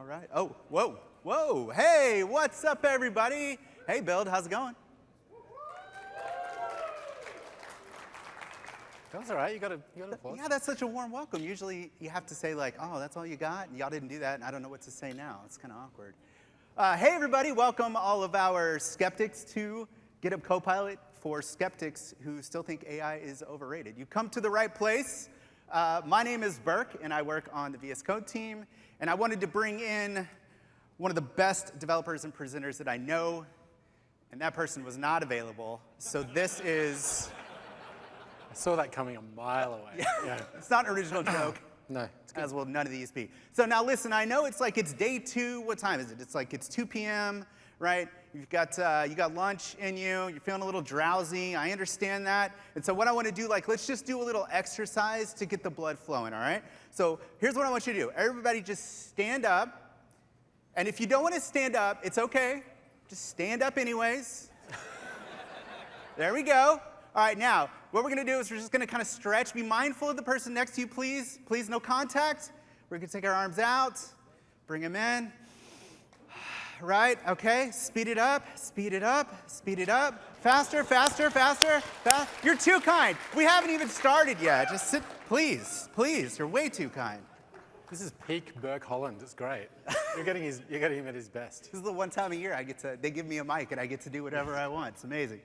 right. Oh, whoa, whoa. Hey, what's up, everybody? Hey, Build, how's it going? That's all right. You got to applause. Yeah, that's such a warm welcome. Usually you have to say like, oh, that's all you got? And y'all didn't do that, and I don't know what to say now. It's kind of awkward. Hey, everybody. Welcome all of our skeptics to GitHub Copilot for skeptics who still think AI is overrated. You come to the right place. My name is Burke, and I work on the VS Code team. And I wanted to bring in one of the best developers and presenters that I know, and that person was not available. So this is... I saw that coming a mile away. Yeah. It's not an original joke. No, it's good. As will none of these be. So now listen, I know it's day 2. What time is it? It's 2 p.m., right? You got lunch in you. You're feeling a little drowsy. I understand that. And so what I want to do, let's just do a little exercise to get the blood flowing, all right? So here's what I want you to do. Everybody just stand up. And if you don't want to stand up, it's okay. Just stand up anyways. There we go. All right, now, what we're going to do is we're just going to kind of stretch. Be mindful of the person next to you, please. Please, no contact. We're going to take our arms out, bring them in. Right, okay, speed it up, speed it up, speed it up. Faster, faster, faster, fast. You're too kind. We haven't even started yet. Just sit, please, please. You're way too kind. This is peak Burke Holland. It's great. You're getting him at his best. This is the one time a year they give me a mic and I get to do whatever I want. It's amazing.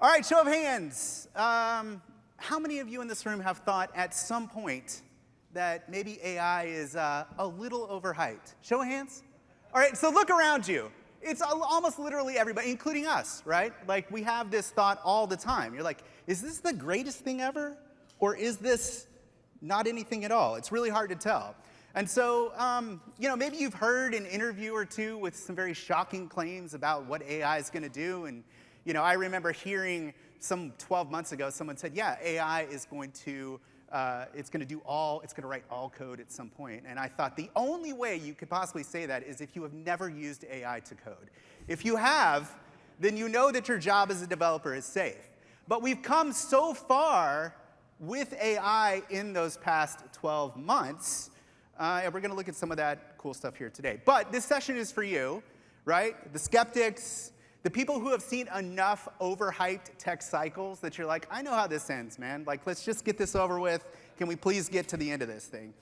All right, show of hands. How many of you in this room have thought at some point that maybe AI is a little overhyped? Show of hands. All right, so look around you. It's almost literally everybody, including us, right? Like, we have this thought all the time. You're like, is this the greatest thing ever? Or is this not anything at all? It's really hard to tell. And so, maybe you've heard an interview or two with some very shocking claims about what AI is going to do. And, I remember hearing some 12 months ago, someone said, yeah, AI is going to it's going to write all code at some point. And I thought the only way you could possibly say that is if you have never used AI to code. If you have, then you know that your job as a developer is safe. But we've come so far with AI in those past 12 months, and we're going to look at some of that cool stuff here today. But this session is for you, right? The skeptics, the people who have seen enough overhyped tech cycles that you're like, I know how this ends, man. Let's just get this over with. Can we please get to the end of this thing?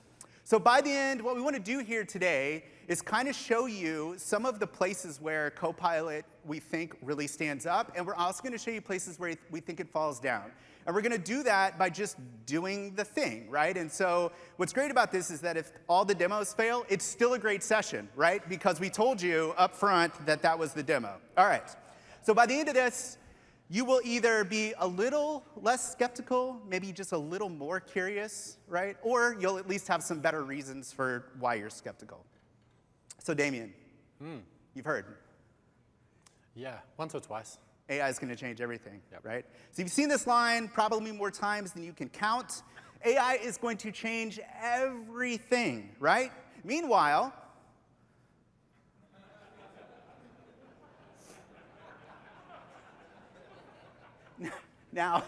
So by the end, what we want to do here today is kind of show you some of the places where Copilot, we think, really stands up. And we're also going to show you places where we think it falls down. And we're going to do that by just doing the thing, right? And so what's great about this is that if all the demos fail, it's still a great session, right? Because we told you up front that that was the demo. All right. So by the end of this, you will either be a little less skeptical, maybe just a little more curious, right? Or you'll at least have some better reasons for why you're skeptical. So Damien, you've heard. Yeah, once or twice. AI is going to change everything, Yep. right? So you've seen this line probably more times than you can count. AI is going to change everything, right? Meanwhile, now,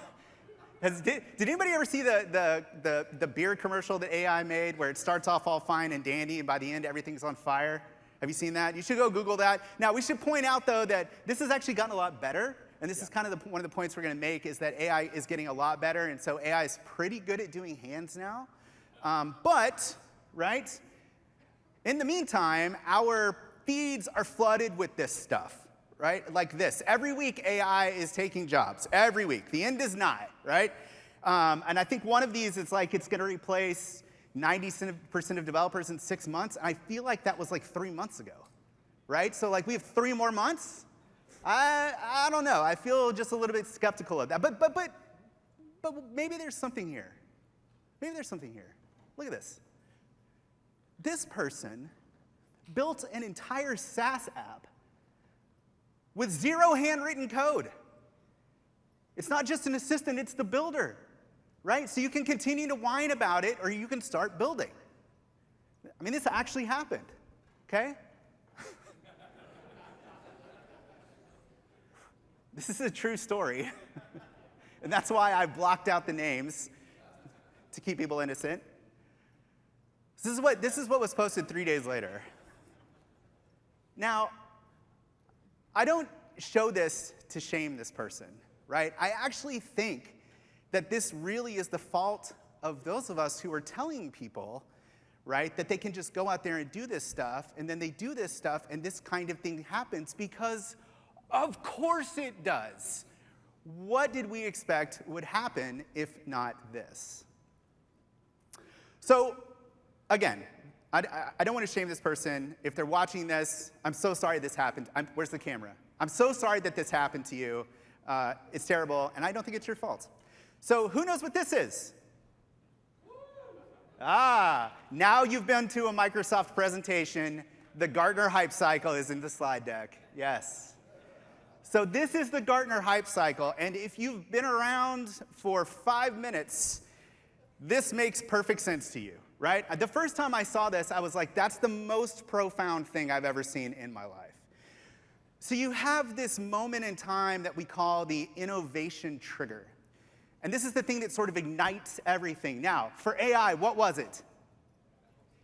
did anybody ever see the beer commercial that AI made where it starts off all fine and dandy and by the end everything's on fire? Have you seen that? You should go Google that. Now, we should point out, though, that this has actually gotten a lot better. And this is kind of one of the points we're going to make is that AI is getting a lot better. And so AI is pretty good at doing hands now. But, right, in the meantime, our feeds are flooded with this stuff, right? Like this. Every week, AI is taking jobs. Every week. The end is nigh, right? And I think one of these is it's going to replace 90% of developers in 6 months. I feel like that was 3 months ago, right? So we have 3 more months? I don't know. I feel just a little bit skeptical of that. But maybe there's something here. Maybe there's something here. Look at this. This person built an entire SaaS app with 0 handwritten code. It's not just an assistant, it's the builder. Right? So you can continue to whine about it, or you can start building. I mean, this actually happened, okay? This is a true story. And that's why I blocked out the names to keep people innocent. This is what was posted 3 days later. Now, I don't show this to shame this person, right? I actually think that this really is the fault of those of us who are telling people, right, that they can just go out there and do this stuff, and then they do this stuff, and this kind of thing happens because of course it does. What did we expect would happen if not this? So, again, I don't want to shame this person. If they're watching this, I'm so sorry this happened. Where's the camera? I'm so sorry that this happened to you. It's terrible, and I don't think it's your fault. So who knows what this is? Now you've been to a Microsoft presentation. The Gartner Hype Cycle is in the slide deck. Yes. So this is the Gartner Hype Cycle, and if you've been around for 5 minutes, this makes perfect sense to you, right? The first time I saw this, I was like, that's the most profound thing I've ever seen in my life. So you have this moment in time that we call the innovation trigger. And this is the thing that sort of ignites everything. Now, for AI, what was it?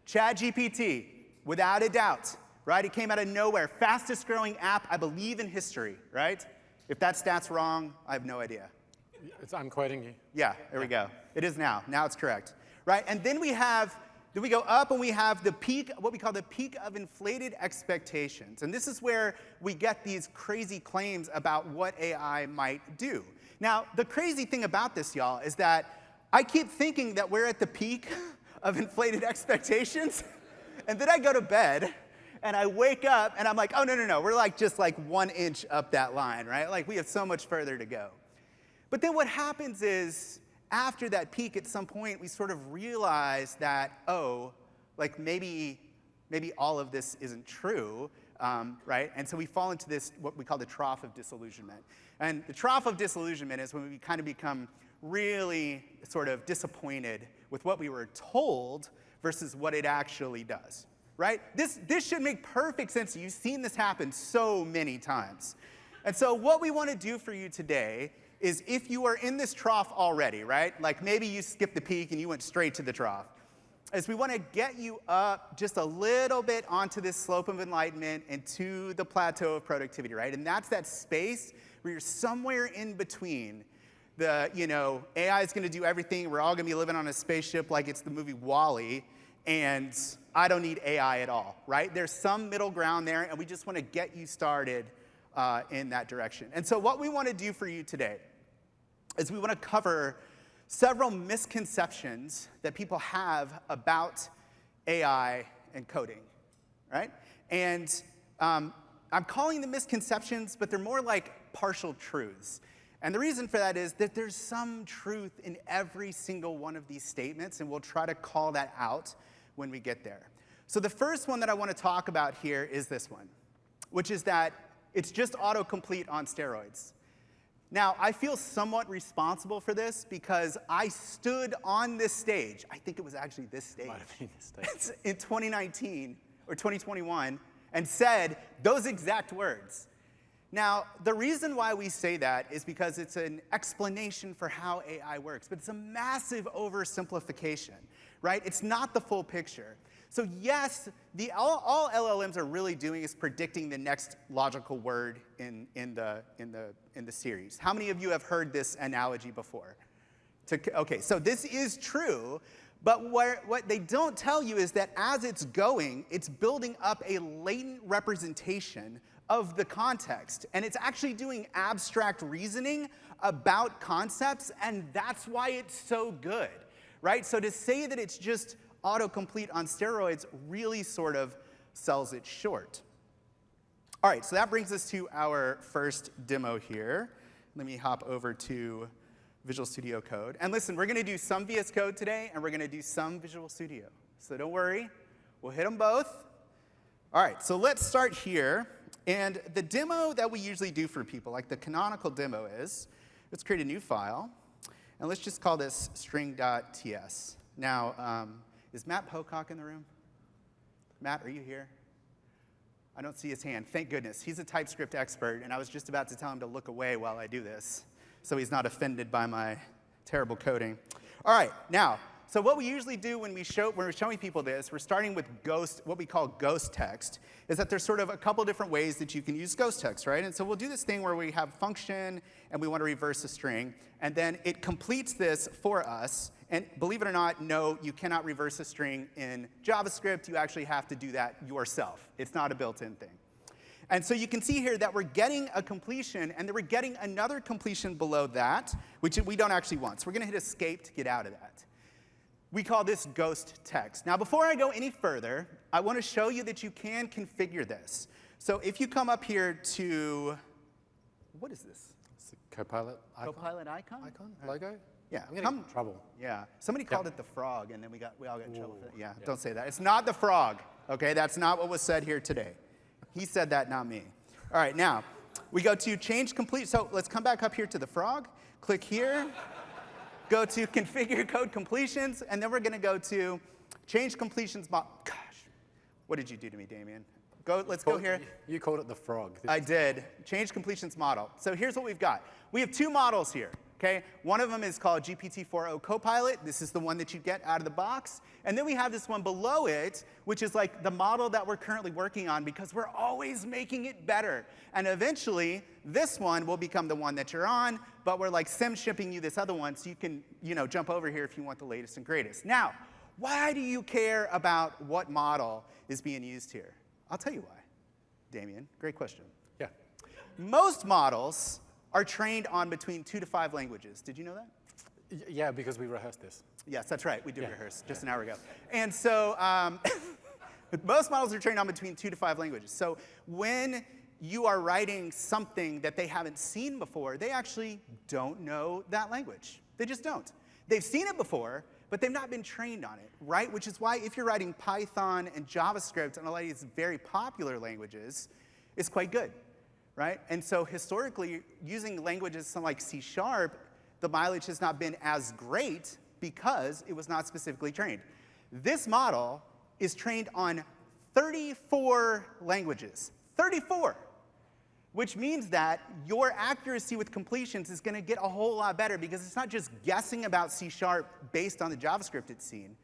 ChatGPT, without a doubt, right? It came out of nowhere. Fastest growing app, I believe, in history, right? If that stat's wrong, I have no idea. I'm quoting you. Yeah, there we go. It is now. Now it's correct, right? And then we go up and we have the peak, what we call the peak of inflated expectations. And this is where we get these crazy claims about what AI might do. Now, the crazy thing about this, y'all, is that I keep thinking that we're at the peak of inflated expectations, and then I go to bed, and I wake up, and I'm like, oh, no, we're just 1 inch up that line, right? Like, we have so much further to go. But then what happens is, after that peak, at some point, we sort of realize that, maybe all of this isn't true, right? And so we fall into this, what we call the trough of disillusionment. And the trough of disillusionment is when we kind of become really sort of disappointed with what we were told versus what it actually does, right? This should make perfect sense. You've seen this happen so many times. And so what we want to do for you today is, if you are in this trough already, right? Like maybe you skipped the peak and you went straight to the trough, is we want to get you up just a little bit onto this slope of enlightenment and to the plateau of productivity, right? And that's that space where you're somewhere in between the, AI is going to do everything. We're all going to be living on a spaceship like it's the movie WALL-E, and I don't need AI at all, right? There's some middle ground there, and we just want to get you started in that direction. And so what we want to do for you today is we want to cover several misconceptions that people have about AI and coding, right? And I'm calling them misconceptions, but they're more like partial truths. And the reason for that is that there's some truth in every single one of these statements, and we'll try to call that out when we get there. So the first one that I want to talk about here is this one, which is that it's just autocomplete on steroids. Now, I feel somewhat responsible for this because I stood on this stage. I think it was actually this stage. Might have been this stage. In 2019 or 2021, and said those exact words. Now, the reason why we say that is because it's an explanation for how AI works, but it's a massive oversimplification, right? It's not the full picture. So yes, all LLMs are really doing is predicting the next logical word in the series. How many of you have heard this analogy before? Okay, so this is true, but what they don't tell you is that as it's going, it's building up a latent representation of the context, and it's actually doing abstract reasoning about concepts, and that's why it's so good, right? So to say that it's just autocomplete on steroids really sort of sells it short. All right, so that brings us to our first demo here. Let me hop over to Visual Studio Code. And listen, we're going to do some VS Code today, and we're going to do some Visual Studio. So don't worry, we'll hit them both. All right, so let's start here. And the demo that we usually do for people, like the canonical demo is, let's create a new file, and let's just call this string.ts. Now, is Matt Pocock in the room? Matt, are you here? I don't see his hand. Thank goodness. He's a TypeScript expert, and I was just about to tell him to look away while I do this, so he's not offended by my terrible coding. All right, now, So what we usually do when we're showing people this, we're starting with ghost, what we call ghost text, is that there's sort of a couple different ways that you can use ghost text, right? And so we'll do this thing where we have function and we want to reverse a string, and then it completes this for us. And believe it or not, no, you cannot reverse a string in JavaScript. You actually have to do that yourself. It's not a built-in thing. And so you can see here that we're getting a completion, and then we're getting another completion below that, which we don't actually want. So we're going to hit escape to get out of that. We call this ghost text. Now, before I go any further, I want to show you that you can configure this. So if you come up here to, what is this? It's the Copilot icon. Copilot icon? Logo? Yeah. I'm getting in trouble. Yeah. Somebody called it the frog, and then we all got in trouble with it. Yeah, don't say that. It's not the frog, okay? That's not what was said here today. He said that, not me. All right, now, we go to change complete. So let's come back up here to the frog. Click here. Go to configure code completions, and then we're going to go to change completions. Gosh, what did you do to me, Damien? Let's go here. You called it the frog. I did. Change completions model. So here's what we've got. We have two models here. Okay? One of them is called GPT-4o Copilot. This is the one that you get out of the box. And then we have this one below it, which is like the model that we're currently working on because we're always making it better. And eventually, this one will become the one that you're on, but we're like sim shipping you this other one so you can, jump over here if you want the latest and greatest. Now, why do you care about what model is being used here? I'll tell you why, Damien. Great question. Yeah. Most models are trained on between 2 to 5 languages. Did you know that? Yeah, because we rehearsed this. Yes, that's right. We did rehearse just an hour ago. And so most models are trained on between 2 to 5 languages. So when you are writing something that they haven't seen before, they actually don't know that language. They just don't. They've seen it before, but they've not been trained on it, right? Which is why if you're writing Python and JavaScript and a lot of these very popular languages, it's quite good. Right? And so historically, using languages like C#, the mileage has not been as great because it was not specifically trained. This model is trained on 34 languages. 34! Which means that your accuracy with completions is going to get a whole lot better because it's not just guessing about C# based on the JavaScript it's seen.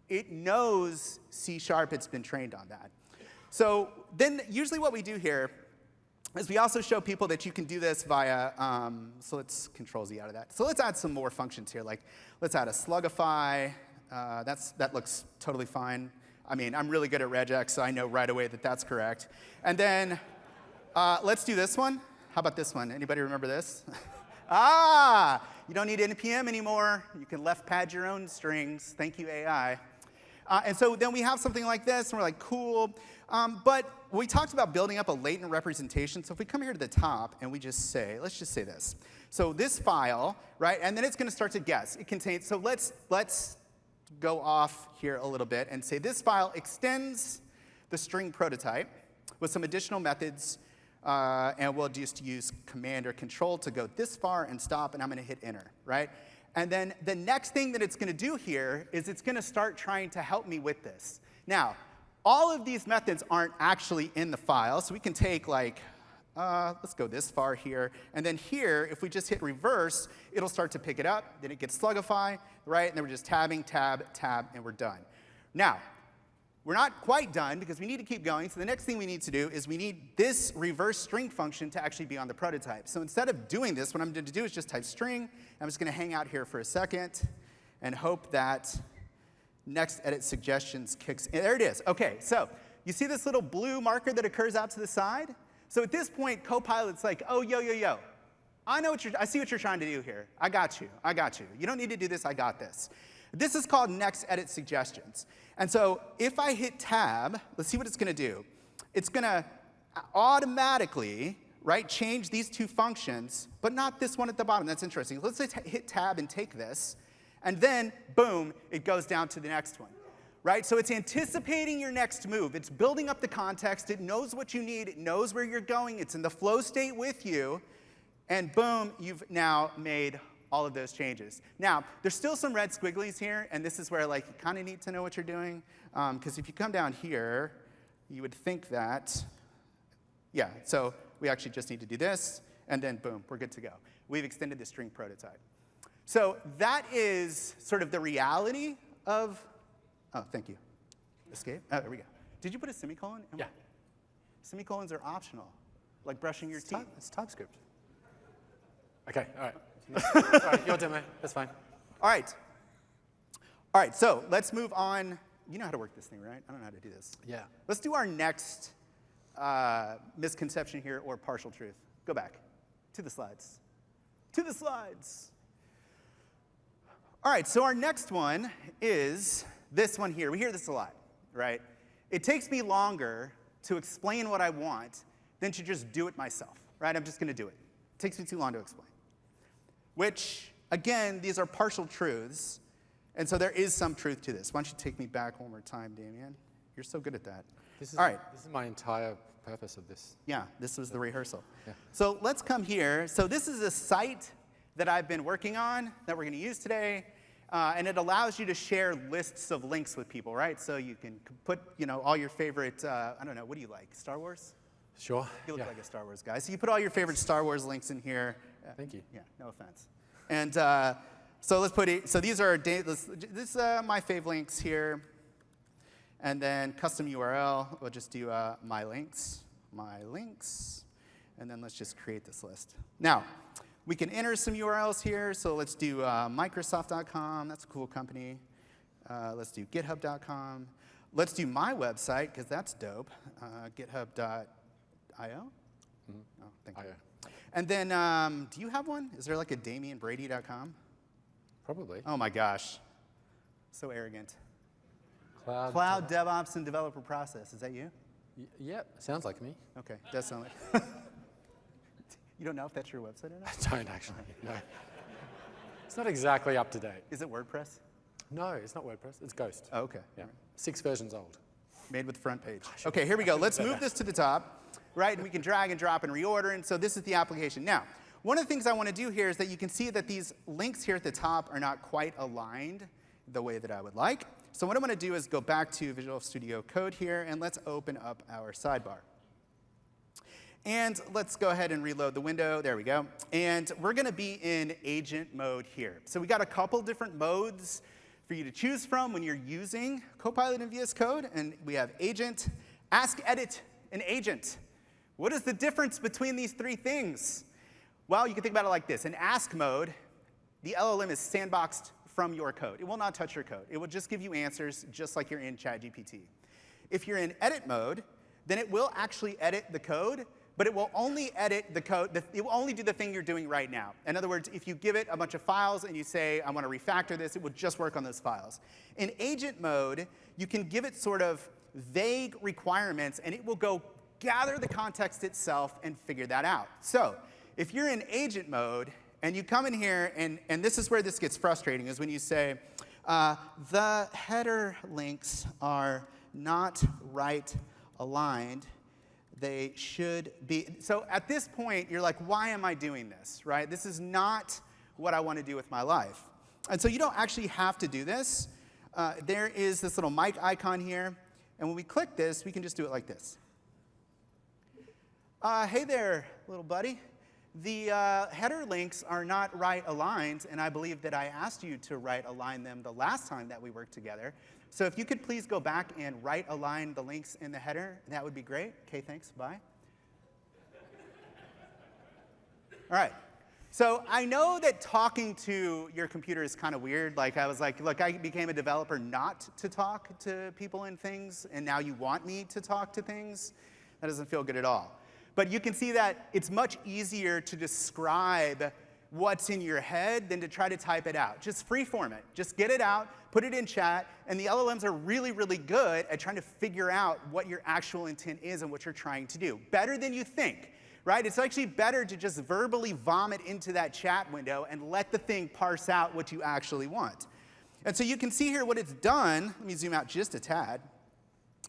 It knows C#, it's been trained on that. So then usually what we do here is we also show people that you can do this via, so let's Control Z out of that. So let's add some more functions here. Like let's add a slugify. That looks totally fine. I mean, I'm really good at regex, so I know right away that that's correct. And then let's do this one. How about this one? Anybody remember this? You don't need NPM anymore. You can left pad your own strings. Thank you, AI. And so then we have something like this, and we're like, cool. But we talked about building up a latent representation. So if we come here to the top and we just say, let's just say this. So this file, right, and then it's going to start to guess. It contains, so let's go off here a little bit and say this file extends the string prototype with some additional methods, and we'll just use Command or Control to go this far and stop, and I'm going to hit Enter, right? And then the next thing that it's going to do here is it's going to start trying to help me with this. Now, all of these methods aren't actually in the file, so we can take like, let's go this far here, and then here, if we just hit reverse, it'll start to pick it up, then it gets slugify, right, and then we're just tabbing, tab, tab, and we're done. Now, we're not quite done because we need to keep going, so the next thing we need to do is we need this reverse string function to actually be on the prototype. So instead of doing this, what I'm going to do is just type string. I'm just going to hang out here for a second and hope that next edit suggestions kicks in. There it is. Okay, so you see this little blue marker that occurs out to the side? So at this point, Copilot's like, oh, yo. I see what you're trying to do here. I got you. You don't need to do this. I got this. This is called next edit suggestions. And so if I hit tab, let's see what it's going to do. It's going to automatically, right, change these two functions, but not this one at the bottom. That's interesting. Let's hit tab and take this. And then, boom, it goes down to the next one, right? So it's anticipating your next move. It's building up the context. It knows what you need. It knows where you're going. It's in the flow state with you. And boom, you've now made all of those changes. Now, there's still some red squigglies here, and this is where like you kind of need to know what you're doing. Because if you come down here, you would think that, yeah, so we actually just need to do this, and then boom, we're good to go. We've extended the string prototype. So that is sort of the reality of, oh, thank you. Escape. Oh, there we go. Did you put a semicolon? Yeah. Semicolons are optional, like brushing your teeth. It's TypeScript. Okay, all right. Sorry, your demo. That's fine. All right. All right, so let's move on. You know how to work this thing, right? I don't know how to do this. Yeah. Let's do our next misconception here, or partial truth. Go back to the slides. To the slides. All right, so our next one is this one here. We hear this a lot, right? It takes me longer to explain what I want than to just do it myself, right? I'm just going to do it. It takes me too long to explain. Which, again, these are partial truths, and so there is some truth to this. Why don't you take me back one more time, Damien? You're so good at that. All right. This is my entire purpose of this. Yeah, this was the rehearsal. Yeah. So let's come here. So this is a site that I've been working on that we're going to use today. And it allows you to share lists of links with people, right? So you can put, all your favorite, I don't know, what do you like? Star Wars? Sure. You look like a Star Wars guy. So you put all your favorite Star Wars links in here. Thank you. Yeah, no offense. And so let's put it, so these are, this is my fave links here. And then custom URL, we'll just do my links. And then let's just create this list. Now, we can enter some URLs here, so let's do Microsoft.com, that's a cool company. Let's do GitHub.com. Let's do my website, because that's dope, GitHub.io. Oh, thank you. And then, do you have one? Is there like a DamienBrady.com? Probably. Oh my gosh, so arrogant. Cloud DevOps and Developer Process, is that you? Yeah, sounds like me. Okay, does sound like. You don't know if that's your website or not? I don't actually, no. It's not exactly up to date. Is it WordPress? No, it's not WordPress. It's Ghost. Oh, okay. Yeah. 6 versions old. Made with the front page. Okay, here we go. Let's move this to the top, right? And we can drag and drop and reorder. And so this is the application. Now, one of the things I want to do here is that you can see that these links here at the top are not quite aligned the way that I would like. So what I'm going to do is go back to Visual Studio Code here, and let's open up our sidebar. And let's go ahead and reload the window. There we go. And we're going to be in agent mode here. So we got a couple different modes for you to choose from when you're using Copilot in VS Code. And we have agent, ask, edit, and agent. What is the difference between these three things? Well, you can think about it like this. In ask mode, the LLM is sandboxed from your code. It will not touch your code. It will just give you answers just like you're in ChatGPT. If you're in edit mode, then it will actually edit the code, but it will only edit the code, it will only do the thing you're doing right now. In other words, if you give it a bunch of files and you say, I want to refactor this, it will just work on those files. In agent mode, you can give it sort of vague requirements, and it will go gather the context itself and figure that out. So if you're in agent mode, and you come in here, and this is where this gets frustrating, is when you say, the header links are not right aligned. They should be. So at this point, you're like, why am I doing this, right? This is not what I want to do with my life. And so you don't actually have to do this. There is this little mic icon here. And when we click this, we can just do it like this. Hey there, little buddy. The header links are not right aligned, and I believe that I asked you to right align them the last time that we worked together. So if you could please go back and right align the links in the header, that would be great. Okay, thanks, bye. All right. So I know that talking to your computer is kind of weird. Like I was like, look, I became a developer not to talk to people and things, and now you want me to talk to things? That doesn't feel good at all. But you can see that it's much easier to describe what's in your head than to try to type it out. Just freeform it. Just get it out, put it in chat, and the LLMs are really, really good at trying to figure out what your actual intent is and what you're trying to do. Better than you think, right? It's actually better to just verbally vomit into that chat window and let the thing parse out what you actually want. And so you can see here what it's done. Let me zoom out just a tad.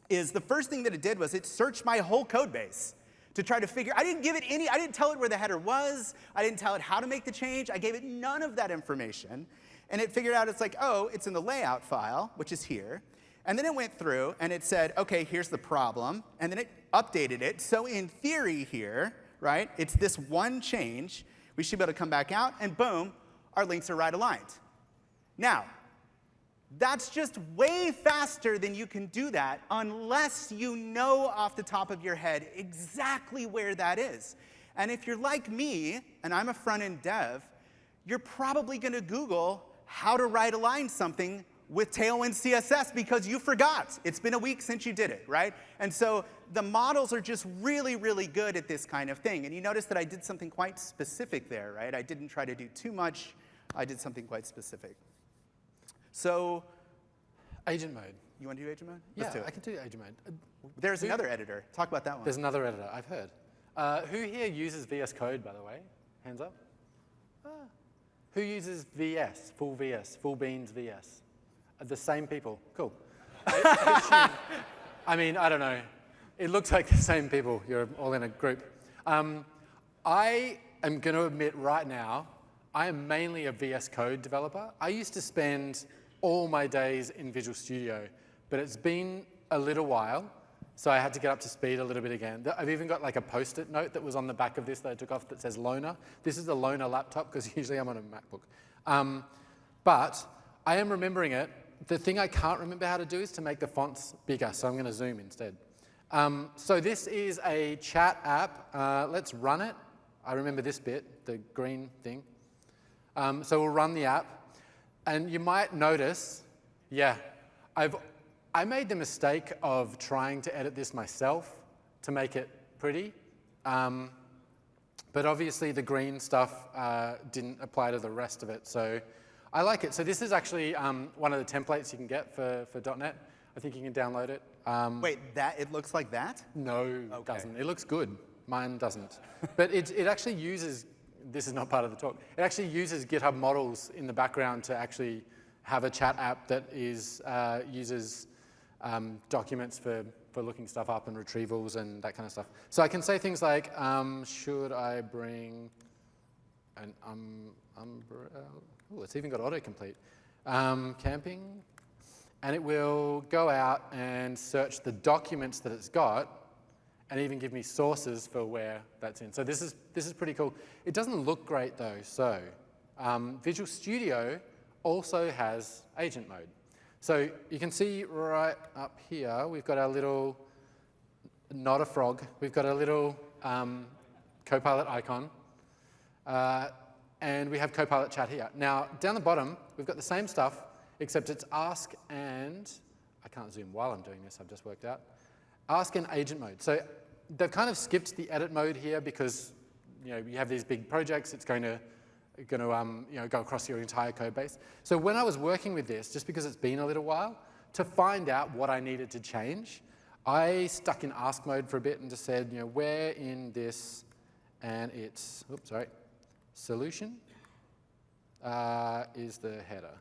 Is the first thing that it did was it searched my whole code base to try to figure, I didn't tell it where the header was. I didn't tell it how to make the change. I gave it none of that information. And it figured out, it's like, oh, it's in the layout file, which is here. And then it went through and it said, okay, here's the problem. And then it updated it. So in theory here, right, it's this one change. We should be able to come back out and boom, our links are right aligned. Now, That's just way faster than you can do that unless you know off the top of your head exactly where that is. And if you're like me, and I'm a front-end dev, you're probably going to Google how to right-align something with Tailwind CSS because you forgot. It's been a week since you did it, right? And so the models are just really, really good at this kind of thing. And you notice that I did something quite specific there, right? I didn't try to do too much. I did something quite specific. So, Agent mode. you want to do agent mode? Yeah, Let's do it. I can do agent mode. There's another editor. Talk about that one. There's another editor, I've heard. Who here uses VS Code, by the way? Hands up. Who uses VS, full beans VS? The same people. Cool. I mean, I don't know. It looks like the same people. You're all in a group. I am going to admit right now, I am mainly a VS Code developer. I used to spend all my days in Visual Studio, but it's been a little while, so I had to get up to speed a little bit again. I've even got like a post-it note that was on the back of this that I took off that says Loner. This is a Loner laptop because usually I'm on a MacBook. But I am remembering it. The thing I can't remember how to do is to make the fonts bigger, so I'm going to zoom instead. So this is a chat app. Let's run it. I remember this bit, the green thing. So we'll run the app. And you might notice, yeah, I made the mistake of trying to edit this myself to make it pretty. But obviously the green stuff didn't apply to the rest of it. So I like it. So this is actually one of the templates you can get for .NET. I think you can download it. Wait, it looks like that? No, it doesn't. It looks good. Mine doesn't. But it actually uses, this is not part of the talk, it actually uses GitHub models in the background to actually have a chat app that uses documents for looking stuff up and retrievals and that kind of stuff. So I can say things like, should I bring an umbrella? Oh, it's even got autocomplete. Camping. And it will go out and search the documents that it's got and even give me sources for where that's in. So this is pretty cool. It doesn't look great though. So Visual Studio also has agent mode. So you can see right up here, we've got our little, not a frog, we've got a little Copilot icon. And we have Copilot chat here. Now, down the bottom, we've got the same stuff, except it's ask and, I can't zoom while I'm doing this, I've just worked out, ask and agent mode. So they've kind of skipped the edit mode here because you have these big projects, it's going to go across your entire code base. So when I was working with this, just because it's been a little while, to find out what I needed to change, I stuck in ask mode for a bit and just said, where in this, and it's, oops, sorry, solution is the header.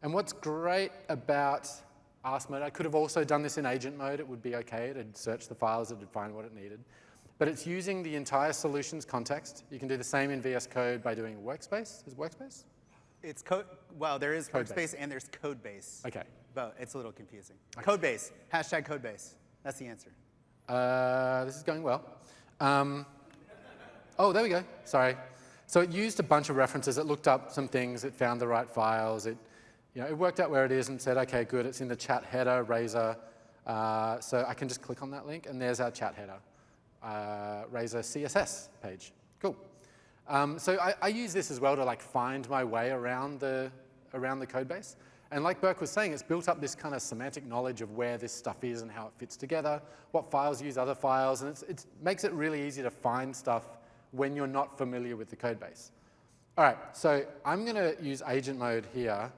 And what's great about ask mode, I could have also done this in agent mode, it would be okay, it'd search the files, it'd find what it needed. But it's using the entire solutions context. You can do the same in VS Code by doing workspace. Is workspace? It's code. Well, there is Codebase. workspace and there's codebase. Okay. But it's a little confusing. Okay. Codebase. Hashtag codebase. That's the answer. This is going well. Oh, there we go. Sorry. So it used a bunch of references. It looked up some things. It found the right files. It worked out where it is and said, OK, good. It's in the chat header, Razor. So I can just click on that link, and there's our chat header. Razor CSS page. Cool. So I use this as well to find my way around the code base. And like Burke was saying, it's built up this kind of semantic knowledge of where this stuff is and how it fits together, what files use other files, and it makes it really easy to find stuff when you're not familiar with the code base. All right, so I'm going to use agent mode here.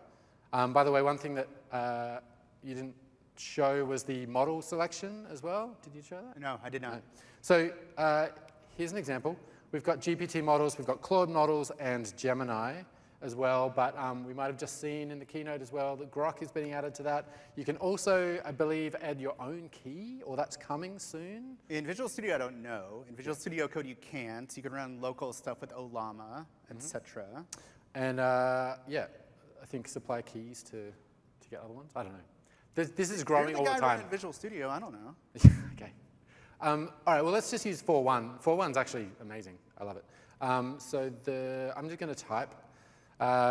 By the way, one thing that you didn't show was the model selection as well. Did you show that? No, I did not. No. So here's an example. We've got GPT models, we've got Claude models, and Gemini as well. But we might have just seen in the keynote as well that Grok is being added to that. You can also, I believe, add your own key, or that's coming soon. In Visual Studio, I don't know. In Visual Studio Code, you can't. You can run local stuff with Ollama, etc. And yeah, I think supply keys to get other ones. I don't know. This is growing all the You're the guy time. running Visual Studio. I don't know. Okay. All right, well, let's just use 4.1. 4.1's actually amazing. I love it. I'm just going to type.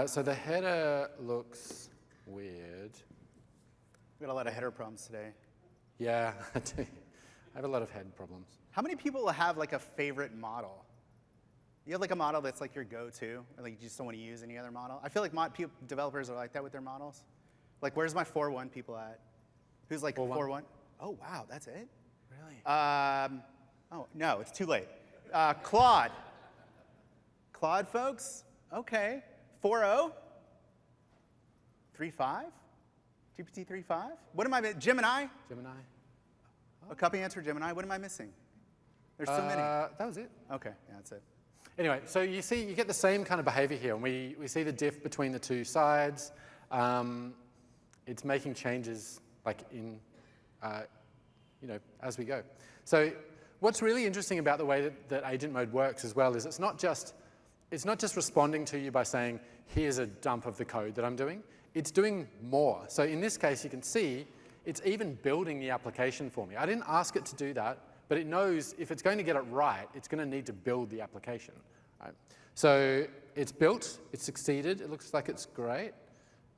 So the header looks weird. We got a lot of header problems today. Yeah, I do. I have a lot of head problems. How many people have like a favorite model? You have like a model that's like your go-to, or like you just don't want to use any other model? I feel like developers are like that with their models. Like, where's my 4.1 people at? Who's like 4.1? Oh, wow, that's it? Really? Oh, no, it's too late. Claude. Claude, folks? Okay. 4.0? 3.5? GPT 3.5? What am I missing? Gemini? Gemini? A copy answer Gemini. What am I missing? There's so many. That was it. Okay, yeah, that's it. Anyway, so you get the same kind of behavior here, and we see the diff between the two sides. It's making changes like in, as we go. So what's really interesting about the way that agent mode works as well is it's not just responding to you by saying, here's a dump of the code that I'm doing. It's doing more. So in this case, you can see it's even building the application for me. I didn't ask it to do that, but it knows if it's going to get it right, it's going to need to build the application. Right? So it's built, it's succeeded, it looks like it's great.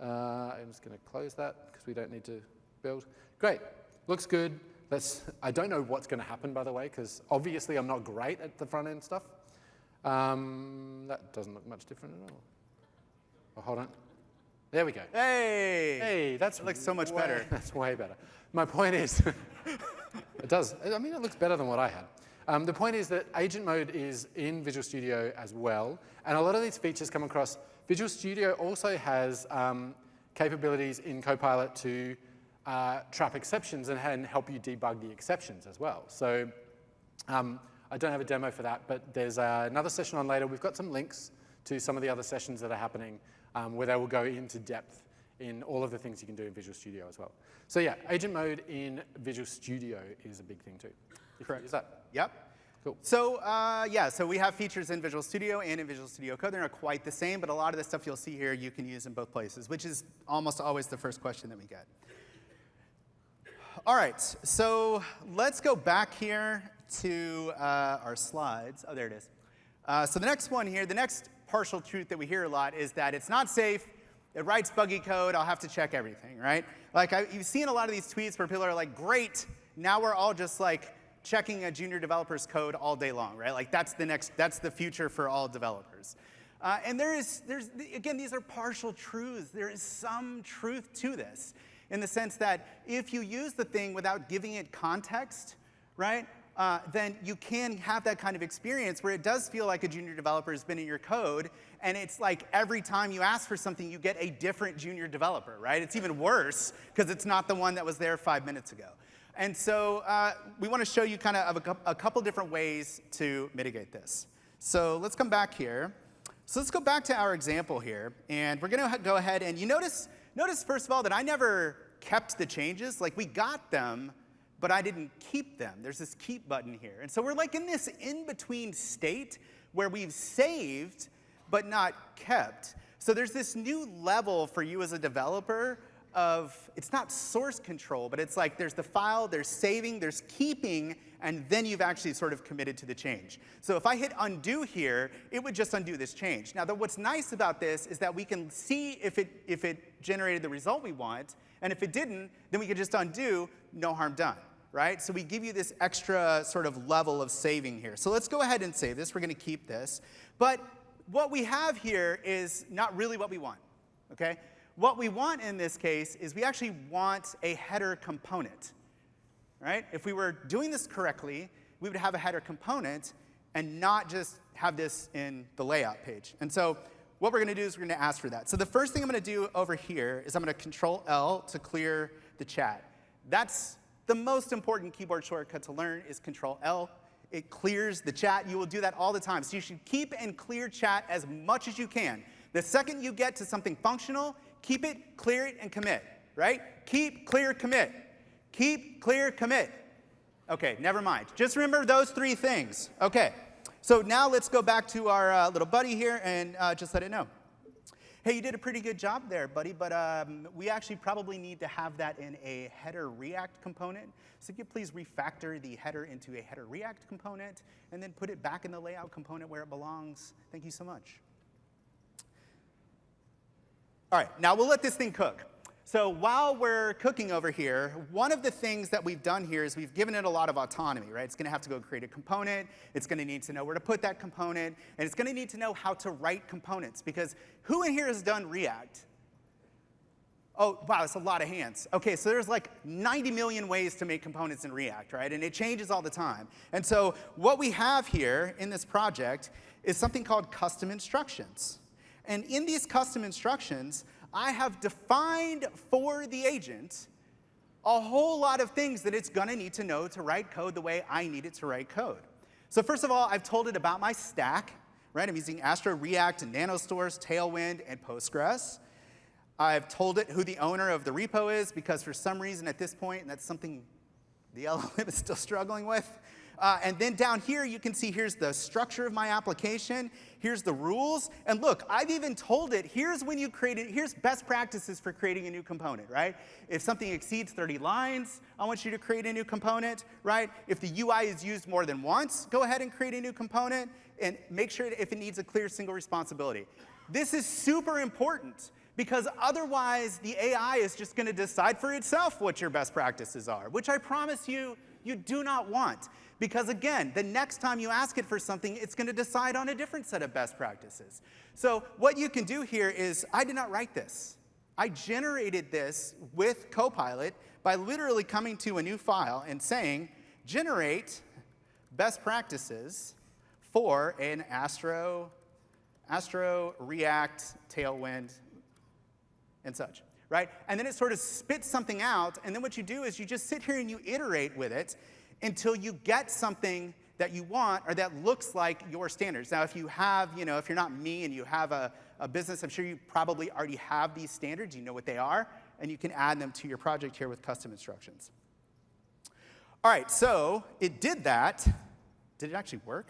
I'm just going to close that because we don't need to build. Great, looks good. I don't know what's going to happen, by the way, because obviously I'm not great at the front end stuff. That doesn't look much different at all. Oh, hold on. There we go. Hey! Hey, that looks so much better. That's way better. My point is, it does. I mean, it looks better than what I had. The point is that agent mode is in Visual Studio as well, and a lot of these features come across. Visual Studio also has capabilities in Copilot to trap exceptions and help you debug the exceptions as well. So I don't have a demo for that, but there's another session on later. We've got some links to some of the other sessions that are happening where they will go into depth in all of the things you can do in Visual Studio as well. So yeah, agent mode in Visual Studio is a big thing too. Correct. Is that? Yep. Cool. So so we have features in Visual Studio and in Visual Studio Code. They're not quite the same, but a lot of the stuff you'll see here you can use in both places, which is almost always the first question that we get. All right, so let's go back here to our slides. Oh, there it is. So the next one here, the next partial truth that we hear a lot is that it's not safe, it writes buggy code, I'll have to check everything, right? Like you've seen a lot of these tweets where people are like, great, now we're all just like checking a junior developer's code all day long, right? Like that's the future for all developers. And again, these are partial truths. There is some truth to this in the sense that if you use the thing without giving it context, right? Then you can have that kind of experience where it does feel like a junior developer has been in your code, and it's like every time you ask for something, you get a different junior developer, right? It's even worse because it's not the one that was there 5 minutes ago. And so we want to show you kind of a couple different ways to mitigate this. So let's come back here. So let's go back to our example here, and we're going to go ahead and you notice first of all that I never kept the changes. Like we got them, but I didn't keep them. There's this keep button here. And so we're like in this in-between state where we've saved but not kept. So there's this new level for you as a developer of, it's not source control, but it's like there's the file, there's saving, there's keeping, and then you've actually sort of committed to the change. So if I hit undo here, it would just undo this change. Now, what's nice about this is that we can see if it generated the result we want, and if it didn't, then we could just undo, no harm done, right? So we give you this extra sort of level of saving here. So let's go ahead and save this. We're going to keep this. But what we have here is not really what we want, okay? What we want in this case is we actually want a header component, right? If we were doing this correctly, we would have a header component and not just have this in the layout page. And so what we're going to do is we're going to ask for that. So the first thing I'm going to do over here is I'm going to Control-L to clear the chat. That's the most important keyboard shortcut to learn is Control-L. It clears the chat. You will do that all the time. So you should keep and clear chat as much as you can. The second you get to something functional, keep it, clear it, and commit, right? Keep, clear, commit. Keep, clear, commit. OK, never mind. Just remember those three things. OK, so now let's go back to our little buddy here and just let it know. Hey, you did a pretty good job there, buddy, but we actually probably need to have that in a header React component. So if you please refactor the header into a header React component and then put it back in the layout component where it belongs. Thank you so much. All right, now we'll let this thing cook. So while we're cooking over here, one of the things that we've done here is we've given it a lot of autonomy, right? It's going to have to go create a component. It's going to need to know where to put that component. And it's going to need to know how to write components. Because who in here has done React? Oh, wow, that's a lot of hands. OK, so there's like 90 million ways to make components in React, right? And it changes all the time. And so what we have here in this project is something called custom instructions. And in these custom instructions, I have defined for the agent a whole lot of things that it's going to need to know to write code the way I need it to write code. So first of all, I've told it about my stack, right? I'm using Astro, React, and NanoStores, Tailwind, and Postgres. I've told it who the owner of the repo is, because for some reason at this point, and that's something the LLM is still struggling with. And then down here, you can see here's the structure of my application. Here's the rules. And look, I've even told it, here's when you create it, here's best practices for creating a new component, right? If something exceeds 30 lines, I want you to create a new component, right? If the UI is used more than once, go ahead and create a new component and make sure if it needs a clear single responsibility. This is super important, because otherwise the AI is just going to decide for itself what your best practices are, which I promise you, you do not want. Because again, the next time you ask it for something, it's going to decide on a different set of best practices. So what you can do here is, I did not write this. I generated this with Copilot by literally coming to a new file and saying, generate best practices for an Astro, React, Tailwind, and such, right? And then it sort of spits something out, and then what you do is you just sit here and you iterate with it until you get something that you want or that looks like your standards. Now, if you have, if you're not me and you have a business, I'm sure you probably already have these standards. You know what they are, and you can add them to your project here with custom instructions. All right, so it did that. Did it actually work?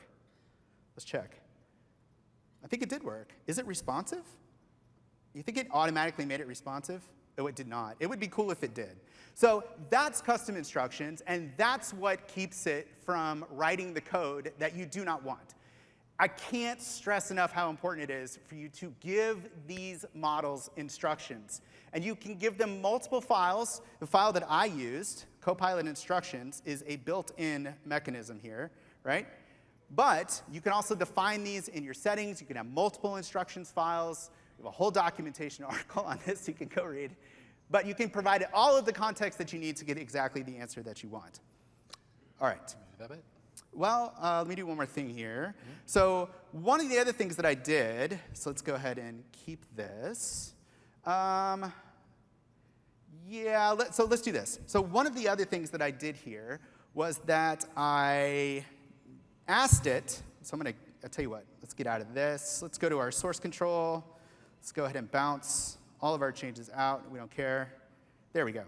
Let's check. I think it did work. Is it responsive? You think it automatically made it responsive? Oh, it did not. It would be cool if it did. So that's custom instructions, and that's what keeps it from writing the code that you do not want. I can't stress enough how important it is for you to give these models instructions. And you can give them multiple files. The file that I used, Copilot instructions, is a built-in mechanism here, right? But you can also define these in your settings. You can have multiple instructions files. We have a whole documentation article on this you can go read. But you can provide all of the context that you need to get exactly the answer that you want. All right. Well, let me do one more thing here. So one of the other things that I did, so let's go ahead and keep this. So let's do this. So one of the other things that I did here was that I asked it, so I'll tell you what, let's get out of this. Let's go to our source control. Let's go ahead and bounce all of our changes out. We don't care. There we go.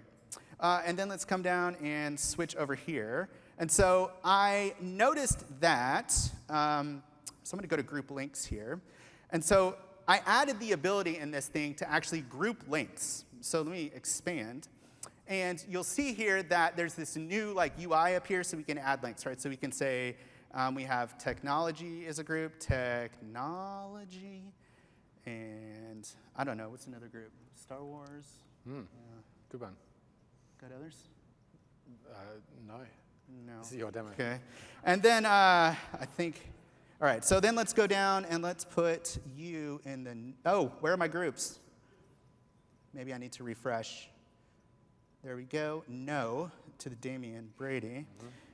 And then let's come down and switch over here. And so I noticed that, so I'm going to go to group links here. And so I added the ability in this thing to actually group links. So let me expand. And you'll see here that there's this new UI up here, so we can add links, right? So we can say we have technology as a group, technology. And I don't know, what's another group? Star Wars? Good one. Got others? No. No. This is your demo. OK. And then I think, all right, so then let's go down and let's put you in the, where are my groups? Maybe I need to refresh. There we go. No to the Damian Brady.